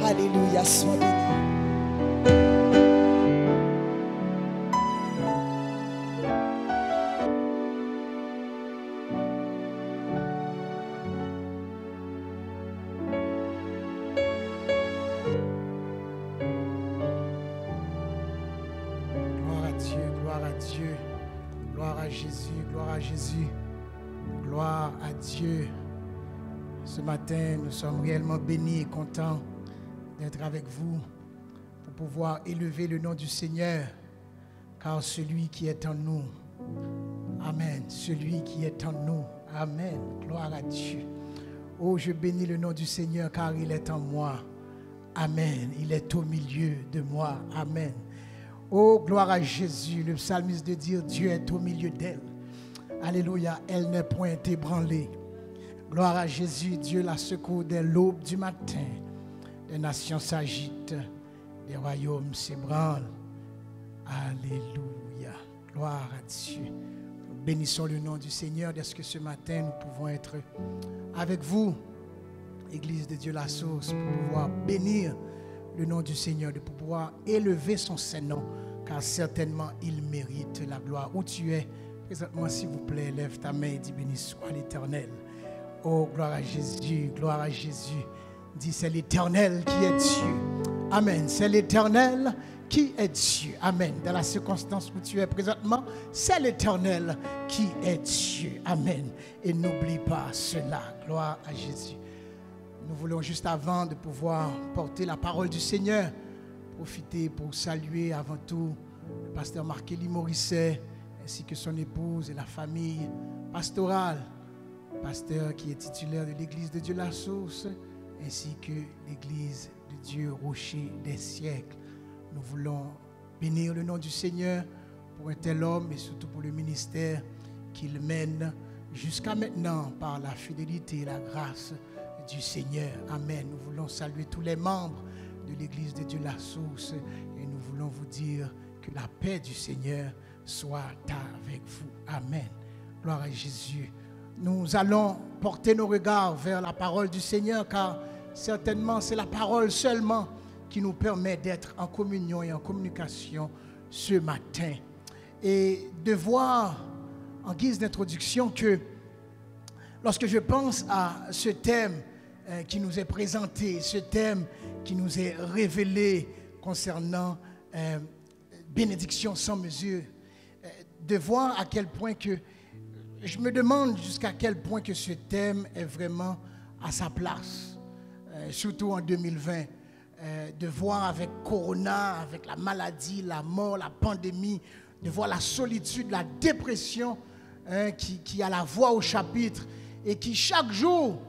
Alléluia, sois béni. Gloire à Dieu, gloire à Dieu, gloire à Jésus, gloire à Jésus, gloire à Dieu. Ce matin, nous sommes réellement bénis et contents d'être avec vous pour pouvoir élever le nom du Seigneur, car celui qui est en nous, amen, celui qui est en nous, amen, gloire à Dieu. Oh, je bénis le nom du Seigneur car il est en moi, amen, il est au milieu de moi, amen. Oh, gloire à Jésus, le psalmiste de dire Dieu est au milieu d'elle. Alléluia, elle n'est point ébranlée. Gloire à Jésus, Dieu la secoue dès l'aube du matin. Les nations s'agitent, les royaumes s'ébranlent. Alléluia, gloire à Dieu. Nous bénissons le nom du Seigneur dès que ce matin nous pouvons être avec vous, Église de Dieu la Source, pour pouvoir bénir le nom du Seigneur, de pouvoir élever son Saint-Nom, car certainement il mérite la gloire. Où tu es présentement, s'il vous plaît, lève ta main et dis béni soit l'Éternel. Oh, gloire à Jésus, gloire à Jésus. Dis, c'est l'Éternel qui est Dieu. Amen. C'est l'Éternel qui est Dieu. Amen. Dans la circonstance où tu es présentement, c'est l'Éternel qui est Dieu. Amen. Et n'oublie pas cela. Gloire à Jésus. Nous voulons juste avant de pouvoir porter la parole du Seigneur, profiter pour saluer avant tout le pasteur Marc-Élie Morisset, ainsi que son épouse et la famille pastorale, pasteur qui est titulaire de l'Église de Dieu la Source, ainsi que l'Église de Dieu Rocher des siècles. Nous voulons bénir le nom du Seigneur pour un tel homme et surtout pour le ministère qu'il mène jusqu'à maintenant par la fidélité et la grâce du Seigneur. Amen. Nous voulons saluer tous les membres de l'Église de Dieu la Source et nous voulons vous dire que la paix du Seigneur soit avec vous. Amen. Gloire à Jésus. Nous allons porter nos regards vers la parole du Seigneur car certainement c'est la parole seulement qui nous permet d'être en communion et en communication ce matin. Et de voir en guise d'introduction que lorsque je pense à ce thème qui nous est présenté, ce thème qui nous est révélé concernant bénédiction sans mesure, de voir à quel point que, je me demande jusqu'à quel point que ce thème est vraiment à sa place, surtout en 2020, de voir avec Corona, avec la maladie, la mort, la pandémie, de voir la solitude, la dépression qui a la voix au chapitre et qui chaque jour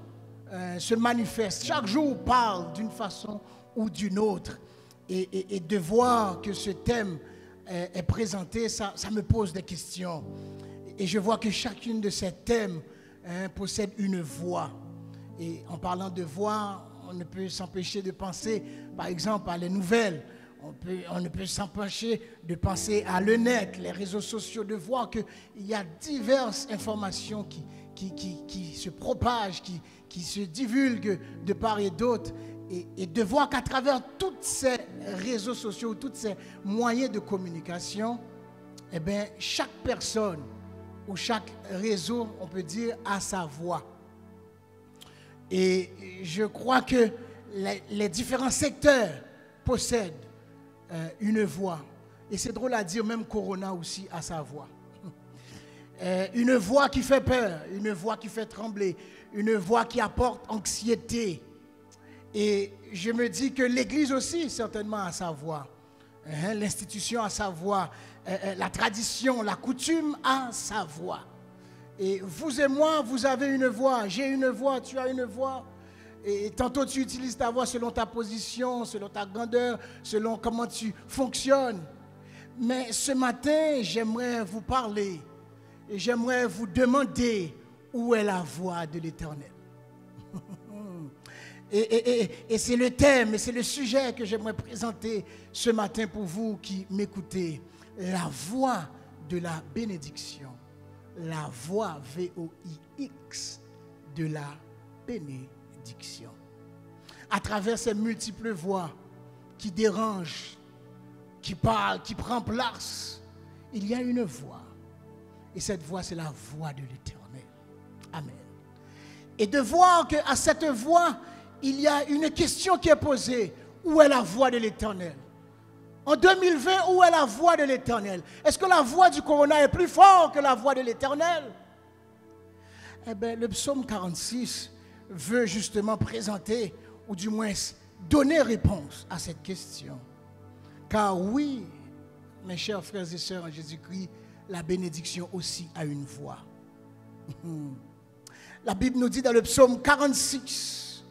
se manifeste, chaque jour parle d'une façon ou d'une autre. Et de voir que ce thème est présenté, ça me pose des questions. Et je vois que chacune de ces thèmes possède une voix. Et en parlant de voix, on ne peut s'empêcher de penser, par exemple, à les nouvelles. On ne peut s'empêcher de penser à le net, les réseaux sociaux, de voir qu'il y a diverses informations qui se propagent, qui se divulguent de part et d'autre. Et de voir qu'à travers tous ces réseaux sociaux, tous ces moyens de communication, eh bien, chaque personne ou chaque réseau, on peut dire, a sa voix. Et je crois que les différents secteurs possèdent une voix. Et c'est drôle à dire, même Corona aussi a sa voix. Une voix qui fait peur, une voix qui fait trembler, une voix qui apporte anxiété. Et je me dis que l'Église aussi, certainement, a sa voix. L'institution a sa voix. La tradition, la coutume a sa voix. Et vous et moi, vous avez une voix. J'ai une voix, tu as une voix. Et tantôt, tu utilises ta voix selon ta position, selon ta grandeur, selon comment tu fonctionnes. Mais ce matin, j'aimerais vous parler. Et j'aimerais vous demander où est la voix de l'Éternel. Et c'est le thème, et c'est le sujet que j'aimerais présenter ce matin pour vous qui m'écoutez. La voix de la bénédiction. La voix, V-O-I-X, de la bénédiction. À travers ces multiples voix qui dérangent, qui parlent, qui prennent place, il y a une voix. Et cette voix, c'est la voix de l'Éternel. Amen. Et de voir qu'à cette voix, il y a une question qui est posée. Où est la voix de l'Éternel? En 2020, où est la voix de l'Éternel? Est-ce que la voix du Corona est plus forte que la voix de l'Éternel? Eh bien, le psaume 46 veut justement présenter, ou du moins donner réponse à cette question. Car oui, mes chers frères et sœurs en Jésus-Christ, la bénédiction aussi a une voix. La Bible nous dit dans le psaume 46,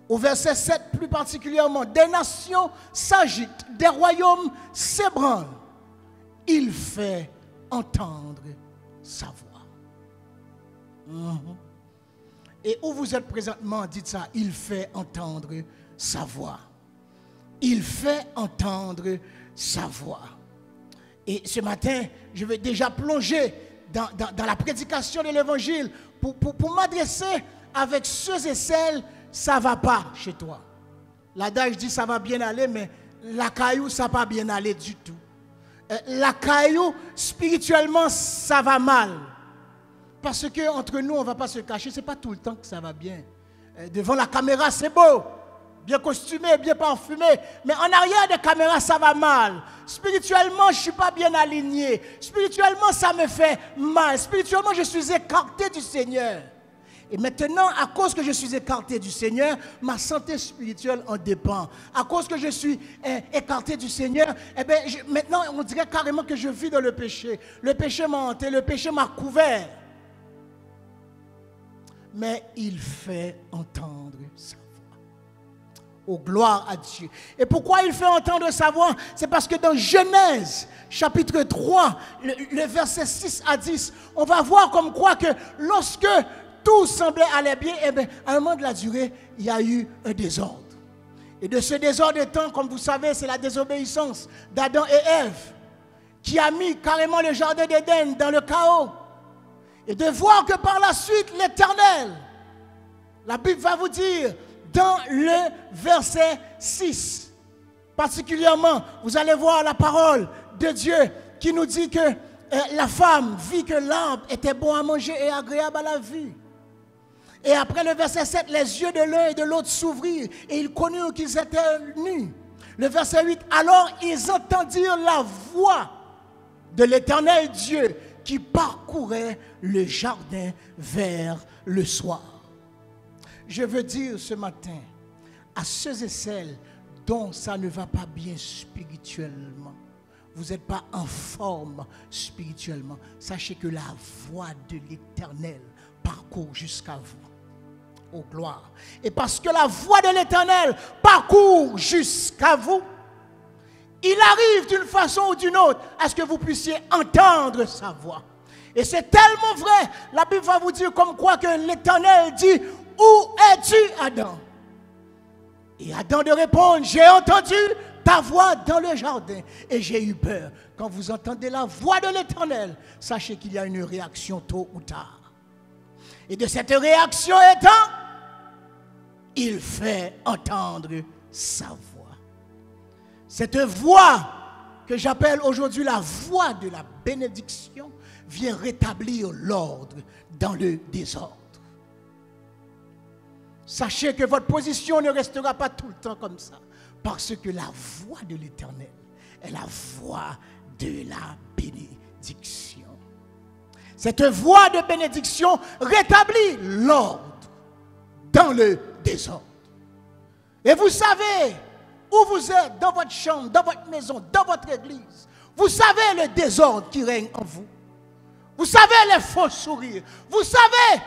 au verset 7 plus particulièrement, des nations s'agitent, des royaumes s'ébranlent. Il fait entendre sa voix. Et où vous êtes présentement, dites ça, il fait entendre sa voix. Il fait entendre sa voix. Et ce matin, je vais déjà plonger dans la prédication de l'évangile pour m'adresser avec ceux et celles, ça ne va pas chez toi. L'adage dit ça va bien aller, mais la caillou, ça ne va pas bien aller du tout. La caillou, spirituellement, ça va mal. Parce qu'entre nous, on ne va pas se cacher, ce n'est pas tout le temps que ça va bien. Devant la caméra, c'est beau, bien costumé, bien parfumé, mais en arrière de caméra, ça va mal. Spirituellement, je ne suis pas bien aligné. Spirituellement, ça me fait mal. Spirituellement, je suis écarté du Seigneur. Et maintenant, à cause que je suis écarté du Seigneur, ma santé spirituelle en dépend. À cause que je suis écarté du Seigneur, maintenant, on dirait carrément que je vis dans le péché. Le péché m'a hanté, le péché m'a couvert. Mais il fait entendre sa voix. Oh, gloire à Dieu. Et pourquoi il fait entendre sa voix? C'est parce que dans Genèse, chapitre 3, le verset 6 à 10, on va voir comme quoi que lorsque tout semblait aller bien, à un moment de la durée, il y a eu un désordre. Et de ce désordre étant, comme vous savez, c'est la désobéissance d'Adam et Ève qui a mis carrément le jardin d'Éden dans le chaos. Et de voir que par la suite, l'Éternel, la Bible va vous dire, dans le verset 6, particulièrement, vous allez voir la parole de Dieu qui nous dit que la femme vit que l'arbre était bon à manger et agréable à la vue. Et après le verset 7, les yeux de l'un et de l'autre s'ouvrirent et ils connurent qu'ils étaient nus. Le verset 8, alors ils entendirent la voix de l'Éternel Dieu qui parcourait le jardin vers le soir. Je veux dire ce matin à ceux et celles dont ça ne va pas bien spirituellement, vous n'êtes pas en forme spirituellement, sachez que la voix de l'Éternel parcourt jusqu'à vous. Oh gloire. Et parce que la voix de l'Éternel parcourt jusqu'à vous, il arrive d'une façon ou d'une autre à ce que vous puissiez entendre sa voix. Et c'est tellement vrai, la Bible va vous dire comme quoi que l'Éternel dit, où es-tu, Adam? Et Adam de répondre, j'ai entendu ta voix dans le jardin et j'ai eu peur. Quand vous entendez la voix de l'Éternel, sachez qu'il y a une réaction tôt ou tard. Et de cette réaction étant, il fait entendre sa voix. Cette voix que j'appelle aujourd'hui la voix de la bénédiction vient rétablir l'ordre dans le désordre. Sachez que votre position ne restera pas tout le temps comme ça, parce que la voix de l'Éternel est la voix de la bénédiction. Cette voix de bénédiction rétablit l'ordre dans le désordre. Et vous savez où vous êtes, dans votre chambre, dans votre maison, dans votre église. Vous savez le désordre qui règne en vous. Vous savez les faux sourires. Vous savez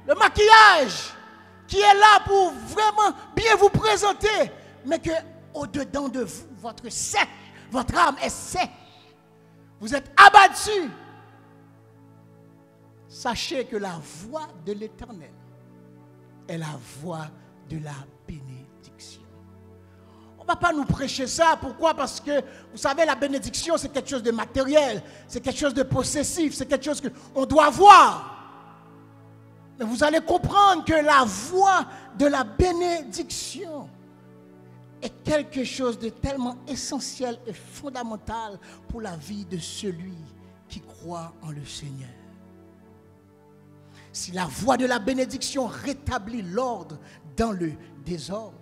le maquillage qui est là pour vraiment bien vous présenter, mais que au-dedans de vous, votre âme est sèche. Vous êtes abattu. Sachez que la voix de l'Éternel est la voix de la bénédiction. On ne va pas nous prêcher ça. Pourquoi? Parce que, vous savez, la bénédiction, c'est quelque chose de matériel. C'est quelque chose de possessif. C'est quelque chose qu'on doit voir. Mais vous allez comprendre que la voix de la bénédiction est quelque chose de tellement essentiel et fondamental pour la vie de celui qui croit en le Seigneur. Si la voix de la bénédiction rétablit l'ordre dans le désordre,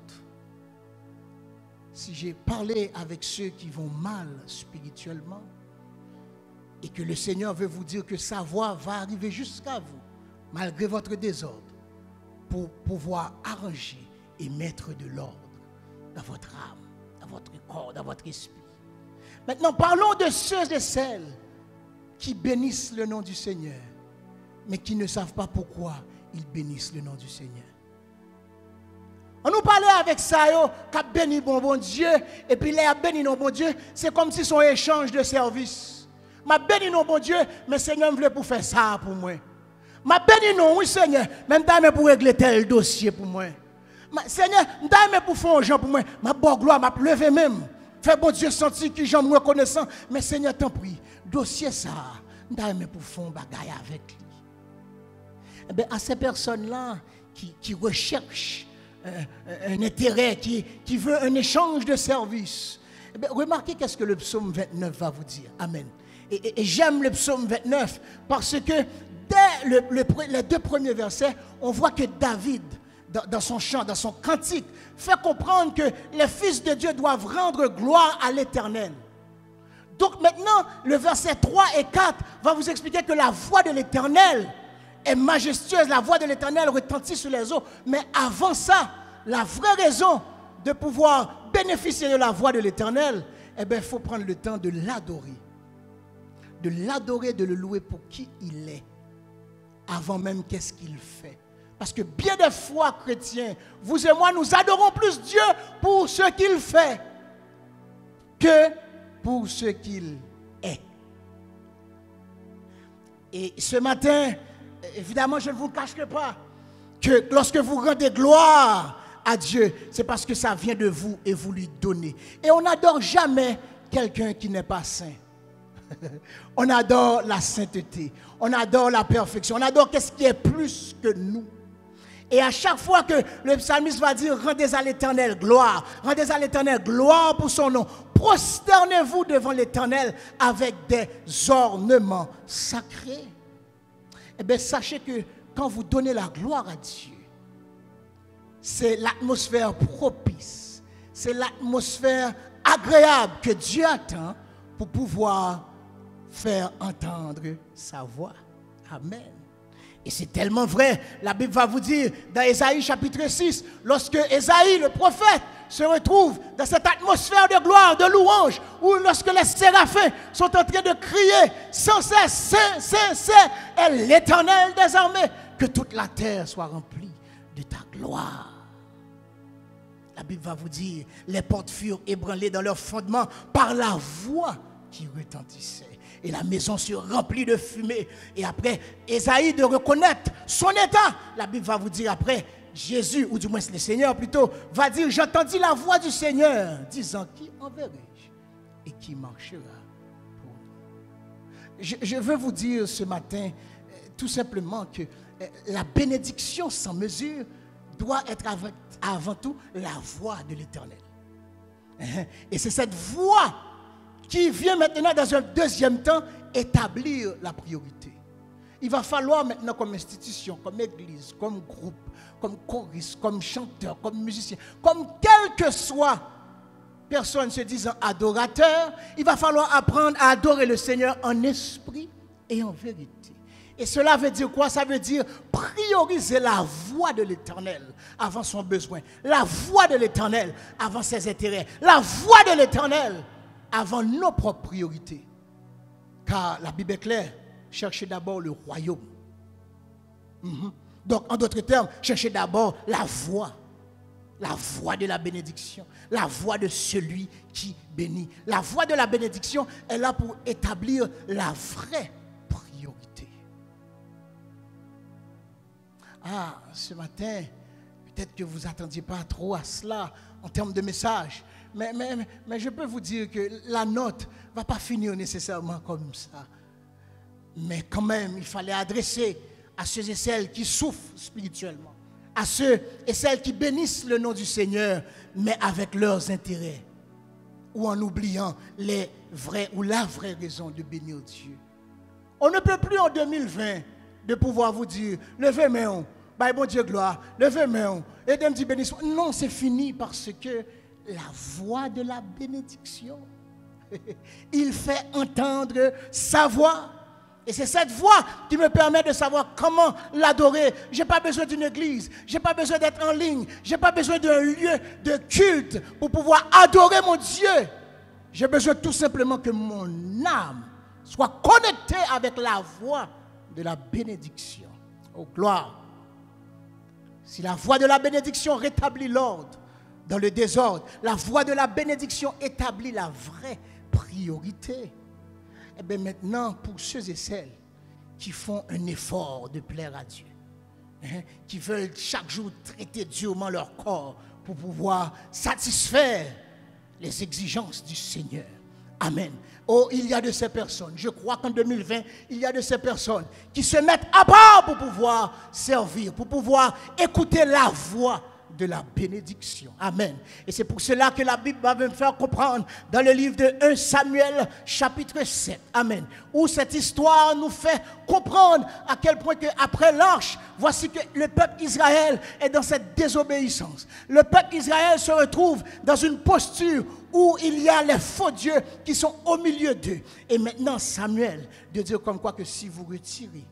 si j'ai parlé avec ceux qui vont mal spirituellement et que le Seigneur veut vous dire que sa voix va arriver jusqu'à vous, malgré votre désordre, pour pouvoir arranger et mettre de l'ordre dans votre âme, dans votre corps, dans votre esprit. Maintenant, parlons de ceux et celles qui bénissent le nom du Seigneur, mais qui ne savent pas pourquoi ils bénissent le nom du Seigneur. On nous parlait avec ça, qui a béni bon Dieu, et puis les a béni non bon Dieu, c'est comme si son échange de service. M'a béni non bon Dieu, mais Seigneur me voulait pour faire ça pour moi. M'a béni non, oui Seigneur, même temps pour régler tel dossier pour moi. Seigneur, m'ta pour faire un gens pour moi, ma bonne gloire m'a levé même. Fait bon Dieu sentir que j'en reconnaissant, mais Seigneur t'en prie, dossier ça, m'ta pour faire un bagaille avec lui. Eh bien, à ces personnes-là qui recherchent un intérêt, qui veut un échange de service, eh bien, remarquez qu'est-ce que le psaume 29 va vous dire. Amen. Et j'aime le psaume 29 parce que dès les 2 premiers versets, on voit que David, dans son chant, dans son cantique, fait comprendre que les fils de Dieu doivent rendre gloire à l'Éternel. Donc maintenant, le verset 3 et 4 va vous expliquer que la voix de l'Éternel est majestueuse, la voix de l'Éternel retentit sur les eaux. Mais avant ça, la vraie raison de pouvoir bénéficier de la voix de l'Éternel, eh bien, il faut prendre le temps de l'adorer. De l'adorer, de le louer pour qui il est, avant même qu'est-ce qu'il fait. Parce que bien des fois, chrétiens, vous et moi, nous adorons plus Dieu pour ce qu'il fait que pour ce qu'il est. Et ce matin, évidemment, je ne vous cacherai pas que lorsque vous rendez gloire à Dieu, c'est parce que ça vient de vous et vous lui donnez. Et on n'adore jamais quelqu'un qui n'est pas saint. On adore la sainteté, on adore la perfection, on adore qu'est-ce qui est plus que nous. Et à chaque fois que le psalmiste va dire « Rendez à l'Éternel gloire »,« Rendez à l'Éternel gloire pour son nom »,« Prosternez-vous devant l'Éternel avec des ornements sacrés ». Eh bien, sachez que quand vous donnez la gloire à Dieu, c'est l'atmosphère propice, c'est l'atmosphère agréable que Dieu attend pour pouvoir faire entendre sa voix. Amen. Et c'est tellement vrai, la Bible va vous dire dans Ésaïe chapitre 6, lorsque Ésaïe, le prophète, se retrouve dans cette atmosphère de gloire, de louange, où lorsque les séraphins sont en train de crier sans cesse, Saint, Saint, Saint, est l'Éternel des armées, que toute la terre soit remplie de ta gloire. La Bible va vous dire, les portes furent ébranlées dans leur fondement par la voix qui retentissait. Et la maison se remplit de fumée. Et après, Ésaïe de reconnaître son état, la Bible va vous dire après, Jésus, ou du moins le Seigneur plutôt, va dire, j'entendis la voix du Seigneur, disant, qui enverrai-je et qui marchera pour nous. Je veux vous dire ce matin, tout simplement que la bénédiction sans mesure doit être avant tout la voix de l'Éternel. Et c'est cette voix qui vient maintenant dans un deuxième temps établir la priorité. Il va falloir maintenant comme institution, comme église, comme groupe, comme choriste, comme chanteur, comme musicien, comme quelle que soit personne se disant adorateur, il va falloir apprendre à adorer le Seigneur en esprit et en vérité. Et cela veut dire quoi? Ça veut dire prioriser la voix de l'Éternel avant son besoin, la voix de l'Éternel avant ses intérêts, la voix de l'Éternel avant nos propres priorités. Car la Bible est claire, cherchez d'abord le royaume. Donc, en d'autres termes, cherchez d'abord la voix de la bénédiction, la voix de celui qui bénit. La voix de la bénédiction est là pour établir la vraie priorité. Ah, ce matin, peut-être que vous n'attendiez pas trop à cela en termes de message. Mais je peux vous dire que la note ne va pas finir nécessairement comme ça. Mais quand même, il fallait adresser à ceux et celles qui souffrent spirituellement, à ceux et celles qui bénissent le nom du Seigneur, mais avec leurs intérêts, ou en oubliant les vrais ou la vraie raison de bénir Dieu. On ne peut plus en 2020 de pouvoir vous dire, levez main, bah bon Dieu gloire, levez main, et d'un petit bénissement. Non, c'est fini parce que la voix de la bénédiction, il fait entendre sa voix. Et c'est cette voix qui me permet de savoir comment l'adorer. Je n'ai pas besoin d'une église, je n'ai pas besoin d'être en ligne, je n'ai pas besoin d'un lieu de culte pour pouvoir adorer mon Dieu. J'ai besoin tout simplement que mon âme soit connectée avec la voix de la bénédiction. Oh, gloire. Si la voix de la bénédiction rétablit l'ordre dans le désordre, la voix de la bénédiction établit la vraie priorité. Et bien maintenant, pour ceux et celles qui font un effort de plaire à Dieu, qui veulent chaque jour traiter durement leur corps pour pouvoir satisfaire les exigences du Seigneur. Amen. Oh, il y a de ces personnes, je crois qu'en 2020, il y a de ces personnes qui se mettent à part pour pouvoir servir, pour pouvoir écouter la voix de la bénédiction. Amen. Et c'est pour cela que la Bible va me faire comprendre dans le livre de 1 Samuel chapitre 7. Amen. Où cette histoire nous fait comprendre à quel point que après l'arche, voici que le peuple Israël est dans cette désobéissance. Le peuple Israël se retrouve dans une posture où il y a les faux dieux qui sont au milieu d'eux. Et maintenant Samuel de dire comme quoi que si vous retirez,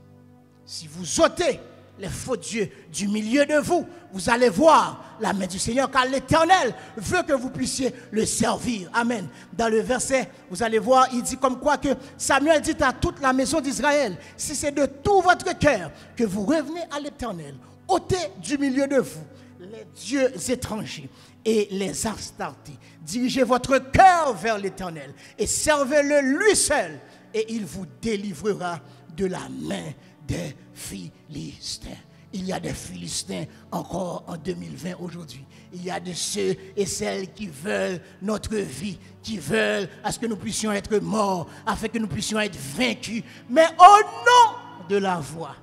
si vous ôtez les faux dieux du milieu de vous, vous allez voir la main du Seigneur, car l'Éternel veut que vous puissiez le servir. Amen. Dans le verset, vous allez voir, il dit comme quoi que Samuel dit à toute la maison d'Israël, si c'est de tout votre cœur que vous revenez à l'Éternel, ôtez du milieu de vous les dieux étrangers et les Astartés. Dirigez votre cœur vers l'Éternel et servez-le lui seul, et il vous délivrera de la main des Philistins. Il y a des Philistins encore en 2020 aujourd'hui. Il y a de ceux et celles qui veulent notre vie, qui veulent à ce que nous puissions être morts, afin que nous puissions être vaincus. Mais au nom de la voix,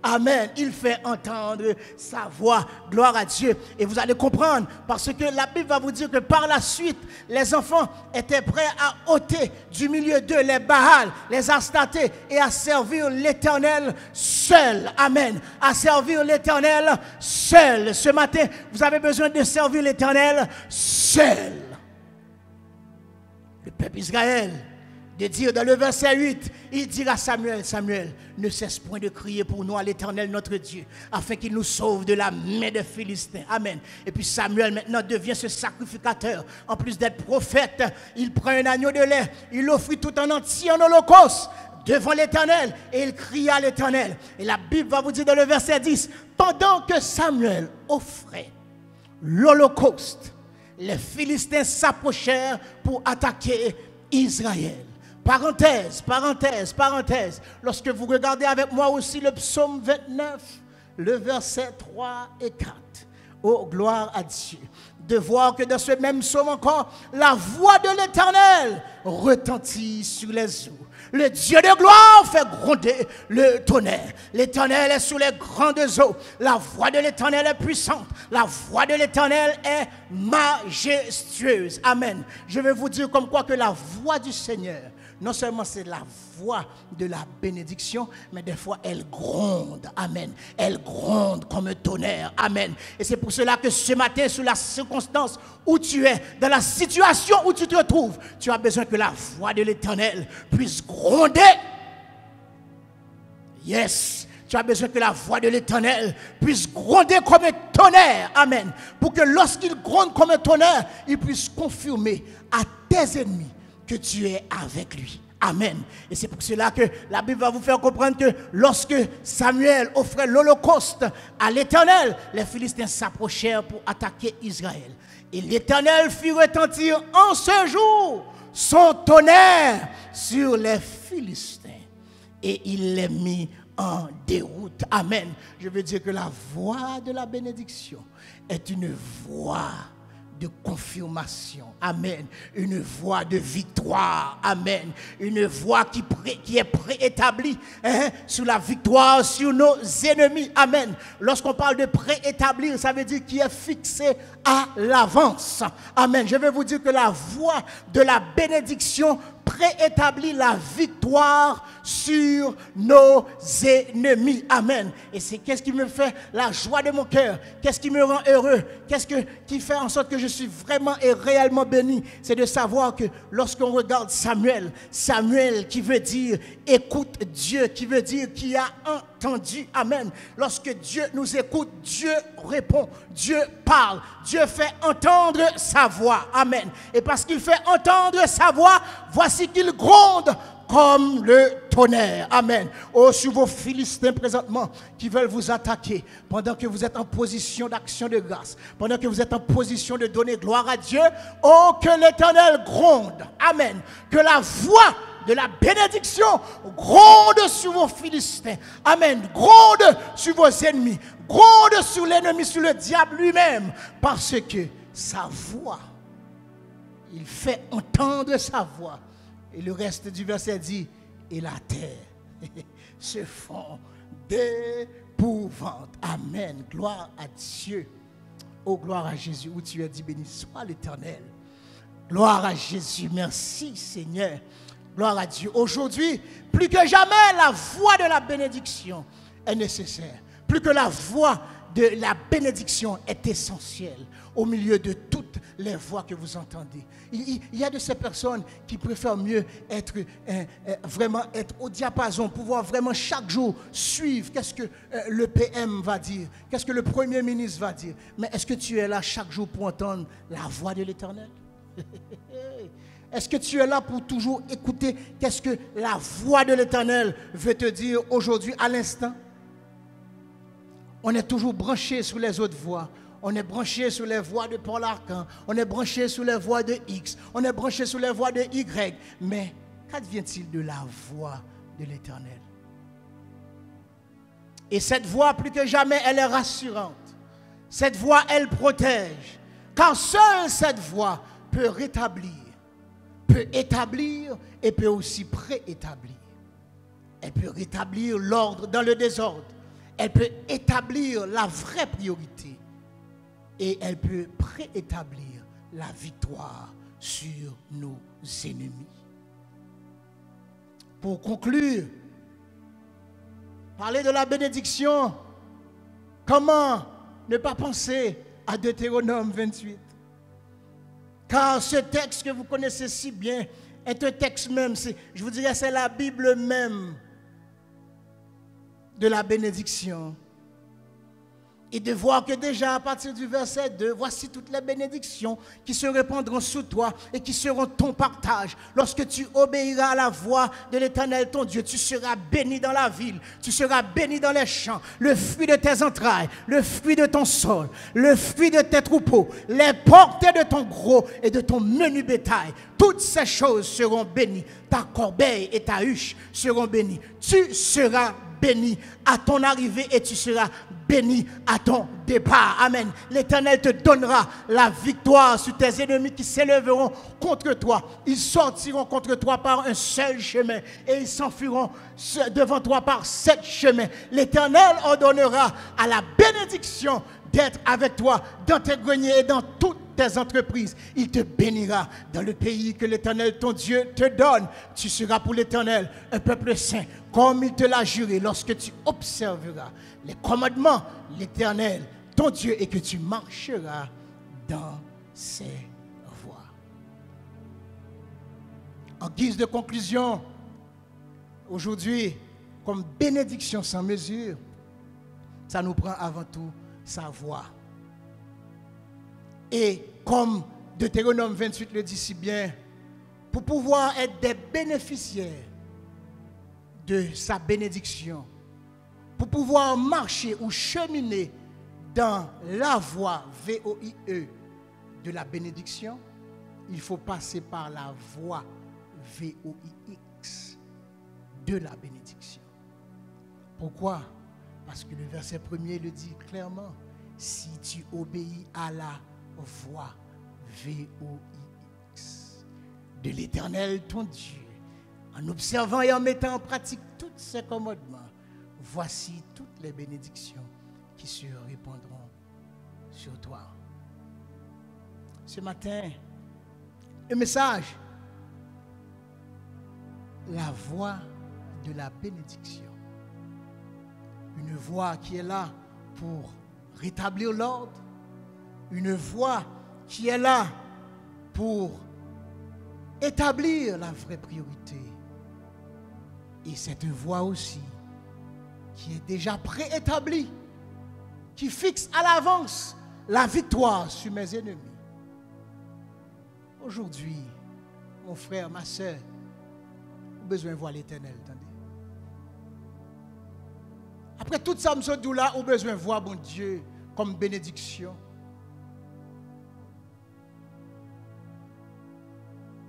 amen, il fait entendre sa voix, gloire à Dieu. Et vous allez comprendre, parce que la Bible va vous dire que par la suite, les enfants étaient prêts à ôter du milieu d'eux les Baals, les Astartés, et à servir l'Éternel seul. Amen. À servir l'Éternel seul. Ce matin, vous avez besoin de servir l'Éternel seul. Le peuple Israël, de dire dans le verset 8, il dira à Samuel, Samuel, ne cesse point de crier pour nous à l'Éternel notre Dieu, afin qu'il nous sauve de la main des Philistins. Amen. Et puis Samuel maintenant devient ce sacrificateur. En plus d'être prophète, il prend un agneau de lait, il l'offrit tout en entier en holocauste devant l'Éternel, et il cria à l'Éternel. Et la Bible va vous dire dans le verset 10, pendant que Samuel offrait l'holocauste, les Philistins s'approchèrent pour attaquer Israël. Parenthèse. Lorsque vous regardez avec moi aussi le psaume 29, le verset 3 et 4. Oh, gloire à Dieu. De voir que dans ce même psaume encore, la voix de l'Éternel retentit sur les eaux. Le Dieu de gloire fait gronder le tonnerre. L'Éternel est sous les grandes eaux. La voix de l'Éternel est puissante. La voix de l'Éternel est majestueuse. Amen. Je vais vous dire comme quoi que la voix du Seigneur, non seulement c'est la voix de la bénédiction, mais des fois elle gronde. Amen. Elle gronde comme un tonnerre. Amen. Et c'est pour cela que ce matin, sous la circonstance où tu es, dans la situation où tu te trouves, tu as besoin que la voix de l'Éternel puisse gronder. Yes. Tu as besoin que la voix de l'Éternel puisse gronder comme un tonnerre. Amen. Pour que lorsqu'il gronde comme un tonnerre, il puisse confirmer à tes ennemis que tu es avec lui. Amen. Et c'est pour cela que la Bible va vous faire comprendre que lorsque Samuel offrait l'holocauste à l'Éternel, les Philistins s'approchèrent pour attaquer Israël. Et l'Éternel fit retentir en ce jour son tonnerre sur les Philistins. Et il les mit en déroute. Amen. Je veux dire que la voix de la bénédiction est une voix de confirmation. Amen. Une voix de victoire. Amen. Une voix qui est préétablie sur la victoire sur nos ennemis. Amen. Lorsqu'on parle de préétablir, ça veut dire qui est fixé à l'avance. Amen. Je vais vous dire que la voix de la bénédiction préétablit la victoire sur nos ennemis. Amen. Et c'est qu'est-ce qui me fait la joie de mon cœur? Qu'est-ce qui me rend heureux? Qu'est-ce qui fait en sorte que je suis vraiment et réellement béni? C'est de savoir que lorsqu'on regarde Samuel qui veut dire écoute Dieu, qui veut dire qu'il y a un entendu. Amen. Lorsque Dieu nous écoute, Dieu répond, Dieu parle, Dieu fait entendre sa voix. Amen. Et parce qu'il fait entendre sa voix, voici qu'il gronde comme le tonnerre. Amen. Oh, sur vos Philistins présentement qui veulent vous attaquer, pendant que vous êtes en position d'action de grâce, pendant que vous êtes en position de donner gloire à Dieu, oh, que l'Éternel gronde. Amen. Que la voix de la bénédiction gronde sur vos Philistins. Amen. Gronde sur vos ennemis. Gronde sur l'ennemi, sur le diable lui-même. Parce que sa voix, il fait entendre sa voix. Et le reste du verset dit, et la terre se fond d'épouvante. Amen. Gloire à Dieu. Oh, gloire à Jésus. Où tu es dit, béni soit l'Éternel. Gloire à Jésus. Merci Seigneur. Gloire à Dieu. Aujourd'hui, plus que jamais, la voix de la bénédiction est nécessaire. Plus que la voix de la bénédiction est essentielle au milieu de toutes les voix que vous entendez. Il y a de ces personnes qui préfèrent mieux être vraiment être au diapason, pouvoir vraiment chaque jour suivre qu'est-ce que le PM va dire, qu'est-ce que le Premier ministre va dire. Mais est-ce que tu es là chaque jour pour entendre la voix de l'Éternel? Est-ce que tu es là pour toujours écouter qu'est-ce que la voix de l'Éternel veut te dire aujourd'hui à l'instant? On est toujours branché sur les autres voix. On est branché sur les voix de Paul Arcan. On est branché sur les voix de X. On est branché sur les voix de Y. Mais qu'advient-il de la voix de l'Éternel? Et cette voix, plus que jamais, elle est rassurante. Cette voix, elle protège. Car seule cette voix peut rétablir, peut établir et peut aussi préétablir. Elle peut rétablir l'ordre dans le désordre. Elle peut établir la vraie priorité. Et elle peut préétablir la victoire sur nos ennemis. Pour conclure, parler de la bénédiction, comment ne pas penser à Deutéronome 28? Car ce texte que vous connaissez si bien est un texte même, je vous dirais, c'est la Bible même de la bénédiction. Et de voir que déjà à partir du verset 2, voici toutes les bénédictions qui se répandront sur toi et qui seront ton partage. Lorsque tu obéiras à la voix de l'Éternel ton Dieu, tu seras béni dans la ville, tu seras béni dans les champs, le fruit de tes entrailles, le fruit de ton sol, le fruit de tes troupeaux, les portées de ton gros et de ton menu bétail. Toutes ces choses seront bénies. Ta corbeille et ta huche seront bénies. Tu seras béni à ton arrivée et tu seras béni à ton départ. Amen. L'Éternel te donnera la victoire sur tes ennemis qui s'élèveront contre toi. Ils sortiront contre toi par un seul chemin et ils s'enfuiront devant toi par 7 chemins. L'Éternel ordonnera à la bénédiction d'être avec toi dans tes greniers et dans toutes tes entreprises. Il te bénira dans le pays que l'Éternel ton Dieu te donne. Tu seras pour l'Éternel un peuple saint, comme il te l'a juré lorsque tu observeras les commandements de l'Éternel ton Dieu et que tu marcheras dans ses voies. En guise de conclusion, aujourd'hui, comme bénédiction sans mesure, ça nous prend avant tout sa voix. Et comme Deutéronome 28 le dit si bien, pour pouvoir être des bénéficiaires de sa bénédiction, pour pouvoir marcher ou cheminer dans la voie VOIE de la bénédiction, il faut passer par la voie VOIX de la bénédiction. Pourquoi? Parce que le verset 1er le dit clairement. Si tu obéis à la voix VOIX de l'Éternel ton Dieu, en observant et en mettant en pratique tous ces commandements, voici toutes les bénédictions qui se répandront sur toi. Ce matin, le message, la voix de la bénédiction. Une voix qui est là pour rétablir l'ordre, une voix qui est là pour établir la vraie priorité. Et cette voix aussi qui est déjà préétabli, qui fixe à l'avance la victoire sur mes ennemis. Aujourd'hui, mon frère, ma soeur, vous avez besoin de voir l'Éternel. Après tout ça, vous avez besoin de voir bon Dieu comme bénédiction.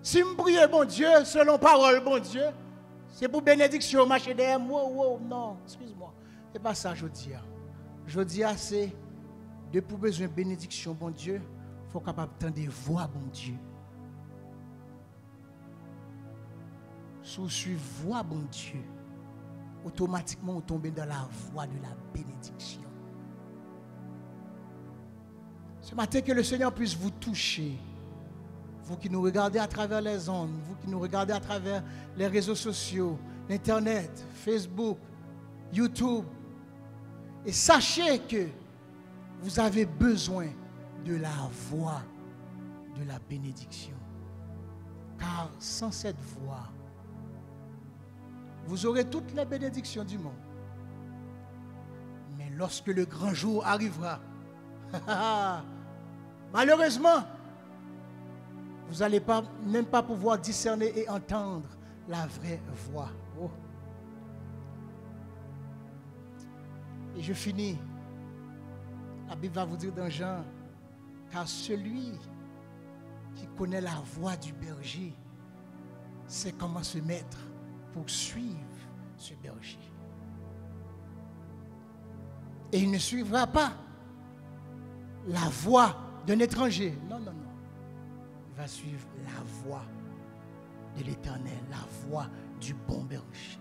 Si je prie bon Dieu, selon parole bon Dieu, c'est pour bénédiction, marcher derrière moi. Non, excuse-moi. Ce n'est pas ça, je dis. Je dis, c'est de pour besoin de bénédiction, bon Dieu, il faut capable de voir bon Dieu. Si vous suivez voix, bon Dieu, automatiquement vous tombez dans la voie de la bénédiction. Ce matin, que le Seigneur puisse vous toucher. Vous qui nous regardez à travers les ondes, vous qui nous regardez à travers les réseaux sociaux, l'Internet, Facebook, YouTube. Et sachez que vous avez besoin de la voix de la bénédiction. Car sans cette voix, vous aurez toutes les bénédictions du monde. Mais lorsque le grand jour arrivera, malheureusement, vous n'allez même pas pouvoir discerner et entendre la vraie voix. Oh. Et je finis. La Bible va vous dire dans Jean, car celui qui connaît la voix du berger sait comment se mettre pour suivre ce berger. Et il ne suivra pas la voix d'un étranger. Non. Il va suivre la voix de l'Éternel, la voix du bon berger,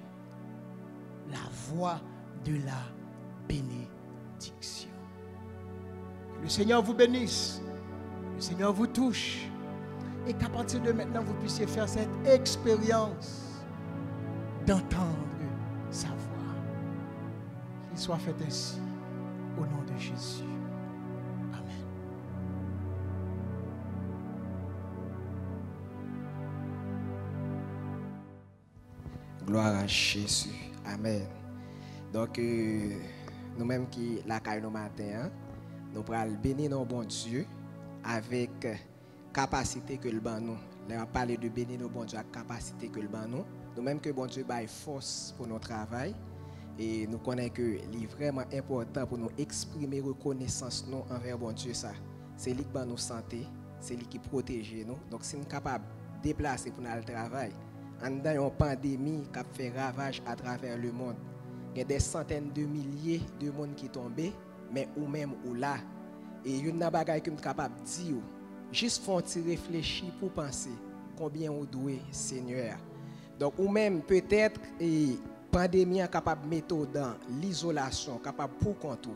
la voix de la bénédiction. Que le Seigneur vous bénisse, que le Seigneur vous touche, et qu'à partir de maintenant, vous puissiez faire cette expérience d'entendre sa voix. Qu'il soit fait ainsi, au nom de Jésus. Amen. Gloire à Jésus. Amen. Donc, nous-mêmes qui la caille nos matins, nous pourrons bénir nos bon Dieu avec capacité que le ban nous. Là, on parle de bénir nos bon Dieu avec capacité que le ban nous. Nous-mêmes que bon Dieu baille force pour notre travail. Et nous connaissons que c'est vraiment important pour nous exprimer reconnaissance nous envers bon Dieu. C'est lui qui ban nous santé, c'est lui qui protège nous. Donc, si nous sommes capables de déplacer pour notre travail, en dans une pandémie qui a fait ravage à travers le monde, il y a des centaines de milliers de monde qui tombent, mais ou même ou là. Et il y a une bagaille que nous sommes capables de dire, juste faut-il réfléchir pour penser combien on doit, Seigneur. Donc, ou même peut-être, la pandémie est capable de mettre dans l'isolation, capable pour contour.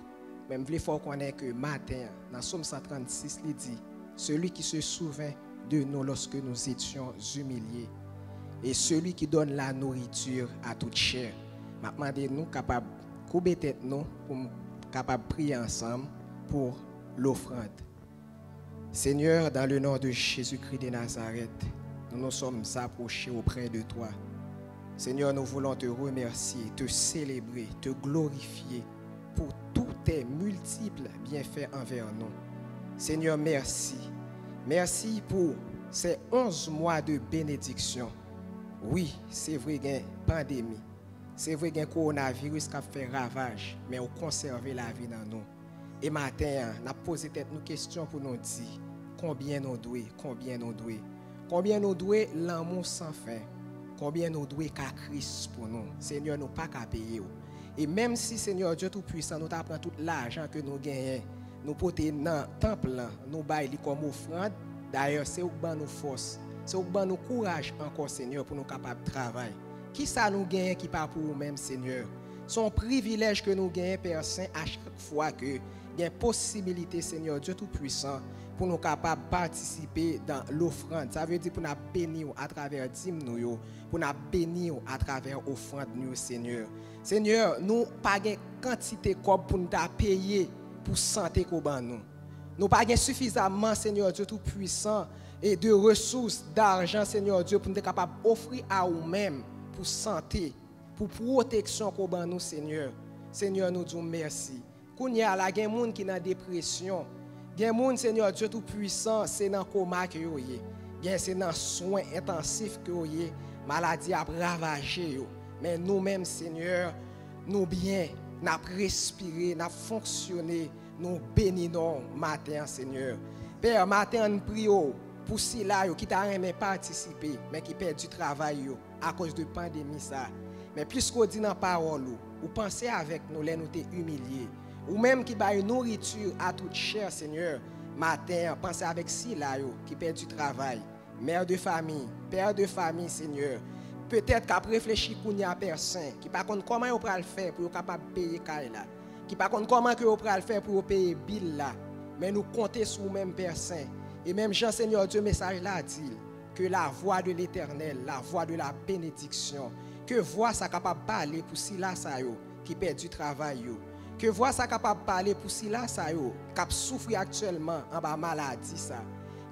Même il faut qu'on ait que matin, dans Somme 136, il dit, celui qui se souvient de nous lorsque nous étions humiliés, et celui qui donne la nourriture à toute chair. Maintenant, nous capables de couper tête nous pour capable de prier ensemble pour l'offrande. Seigneur, dans le nom de Jésus-Christ de Nazareth, nous nous sommes approchés auprès de toi. Seigneur, nous voulons te remercier, te célébrer, te glorifier pour tous tes multiples bienfaits envers nous. Seigneur, merci. Merci pour ces 11 mois de bénédiction. Oui, c'est vrai qu'il y a une pandémie. C'est vrai qu'il y a un coronavirus qui a fait ravage, mais on conserve la vie dans nous. Et matin, on a posé une question pour nous dire combien nous doit, combien nous doit l'amour sans fin, combien nous doit qu'à Christ pour nous. Seigneur, nous pas qu'à payer. Et même si Seigneur Dieu Tout-Puissant nous apprend tout l'argent que nous gagnons, nous porter dans le temple, nous bailler comme offrande, d'ailleurs, c'est où nous force. C'est où nous courage encore, Seigneur, pour nous capables de travailler. Qui ça nous gagne qui pas pour nous-mêmes, Seigneur? Son privilège que nous gagnons, Père Saint, à chaque fois que il y a une possibilité, Seigneur Dieu Tout-Puissant, pour nous capables de participer dans l'offrande. Ça veut dire pour nous bénir à travers dîmes nous, pour nous bénir à travers l'offrande nous, Seigneur. Seigneur, nous pas de quantité pour nous payer pour santé qu'on nous. Nous pas suffisamment, Seigneur Dieu Tout-Puissant, et de ressources, d'argent, Seigneur Dieu, pour nous être capables d'offrir à nous-mêmes pour santé, pour protection qu'on nous, Seigneur. Seigneur, nous disons merci. Kounya la gen moun qui dans dépression. Gen moun Seigneur Dieu tout puissant, c'est dans coma que yo yé. Gen c'est dans soins intensifs que yo yé. Maladie a ravagé yo. Mais nous-mêmes Seigneur, nous bien, n'a respiré, n'a fonctionné, nous bénissons matin Seigneur. Père, matin nous prions pour ceux là qui t'a aimé participer mais qui perd du travail yo à cause de pandémie ça. Mais puisqu'on dit dans parole ou pensez avec nous les nous t'es humiliés. Ou même qui baille nourriture à toute chair, Seigneur, matin, pensez avec si là qui perd du travail, mère de famille, père de famille, Seigneur. Peut-être qu'à réfléchir pour une personne, qui par contre comment on peut le faire pour être capable de payer là, qui par contre comment on peut le faire pour payer bill là, mais nous comptons sur même personne. Et même Jean Seigneur Dieu message là dit que la voix de l'Éternel, la voix de la bénédiction, que voix ça capable parler pour si là ça yo qui perd du travail yo. Que voix ça capable parler pour si là ça yo qui souffre actuellement en bas maladie ça.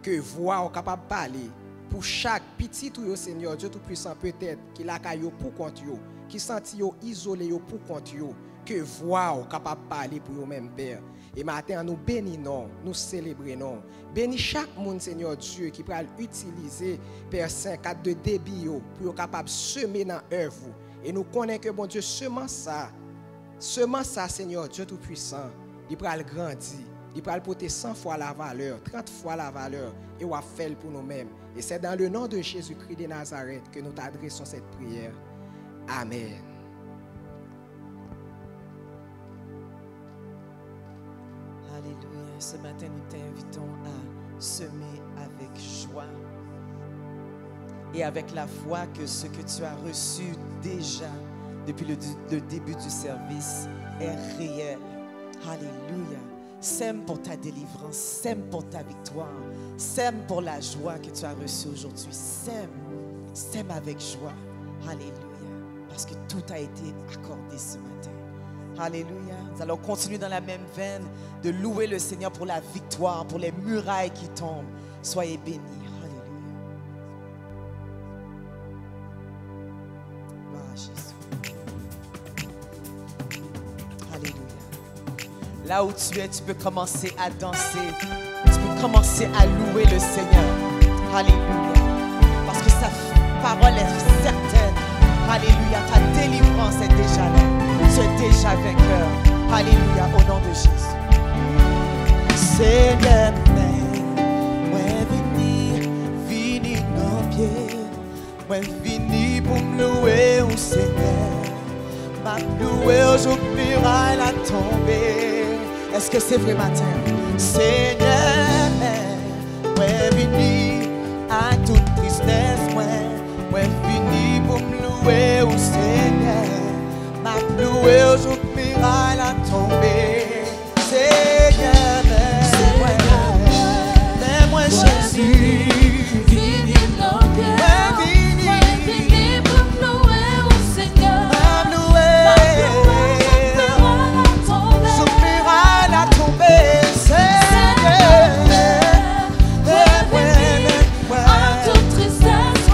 Que voix capable parler pour chaque petit tout Seigneur Dieu tout puissant peut-être qui la caillou pour compte yo, qui senti yo isolé yo pour compte yo. Que voix capable parler pour yo même Père. Et matin nous bénissons, nous célébrons. Bénis chaque monde Seigneur Dieu qui peut utiliser Père Saint cadre de débit pour être capable de semer dans œuvre. Et nous connaissons que bon Dieu semence ça Seigneur Dieu tout puissant, il va grandir, il va porter 100 fois la valeur, 30 fois la valeur et on va faire pour nous-mêmes. Et c'est dans le nom de Jésus-Christ de Nazareth que nous t'adressons cette prière. Amen. Alléluia. Ce matin, nous t'invitons à semer avec joie et avec la foi que ce que tu as reçu déjà depuis le début du service est réel. Alléluia. Sème pour ta délivrance, sème pour ta victoire, sème pour la joie que tu as reçue aujourd'hui. Sème avec joie. Alléluia. Parce que tout a été accordé ce matin. Alléluia. Nous allons continuer dans la même veine de louer le Seigneur pour la victoire, pour les murailles qui tombent. Soyez bénis. Alléluia. Gloire à Jésus. Alléluia. Là où tu es, tu peux commencer à danser. Tu peux commencer à louer le Seigneur. Alléluia. Parce que sa parole est certaine. Alléluia. Ta délivrance est déjà là. Tu es déjà vainqueur. Alléluia, au nom de Jésus. Seigneur, moi vini dans pied. Moi vini pour me louer au Seigneur. Ma louer au jour muraille a tombé. Est-ce que c'est vrai matin? Seigneur, moi vini à toute tristesse. Moi vini pour me louer au Seigneur. Ma loué au jour de miracle a tombé. Seigneur, mais moi Jésus, vini dans le cœur. Vini pour me louer au Seigneur. Ma loué jour de miracle a tombé. Seigneur, en toute tristesse.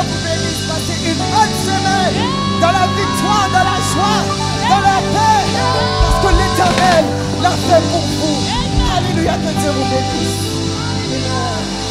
vous bénisse. Passez une bonne semaine dans la victoire, dans la joie, dans la paix. Parce que l'Éternel l'a fait pour vous. Alléluia, que Dieu vous bénisse. Amen.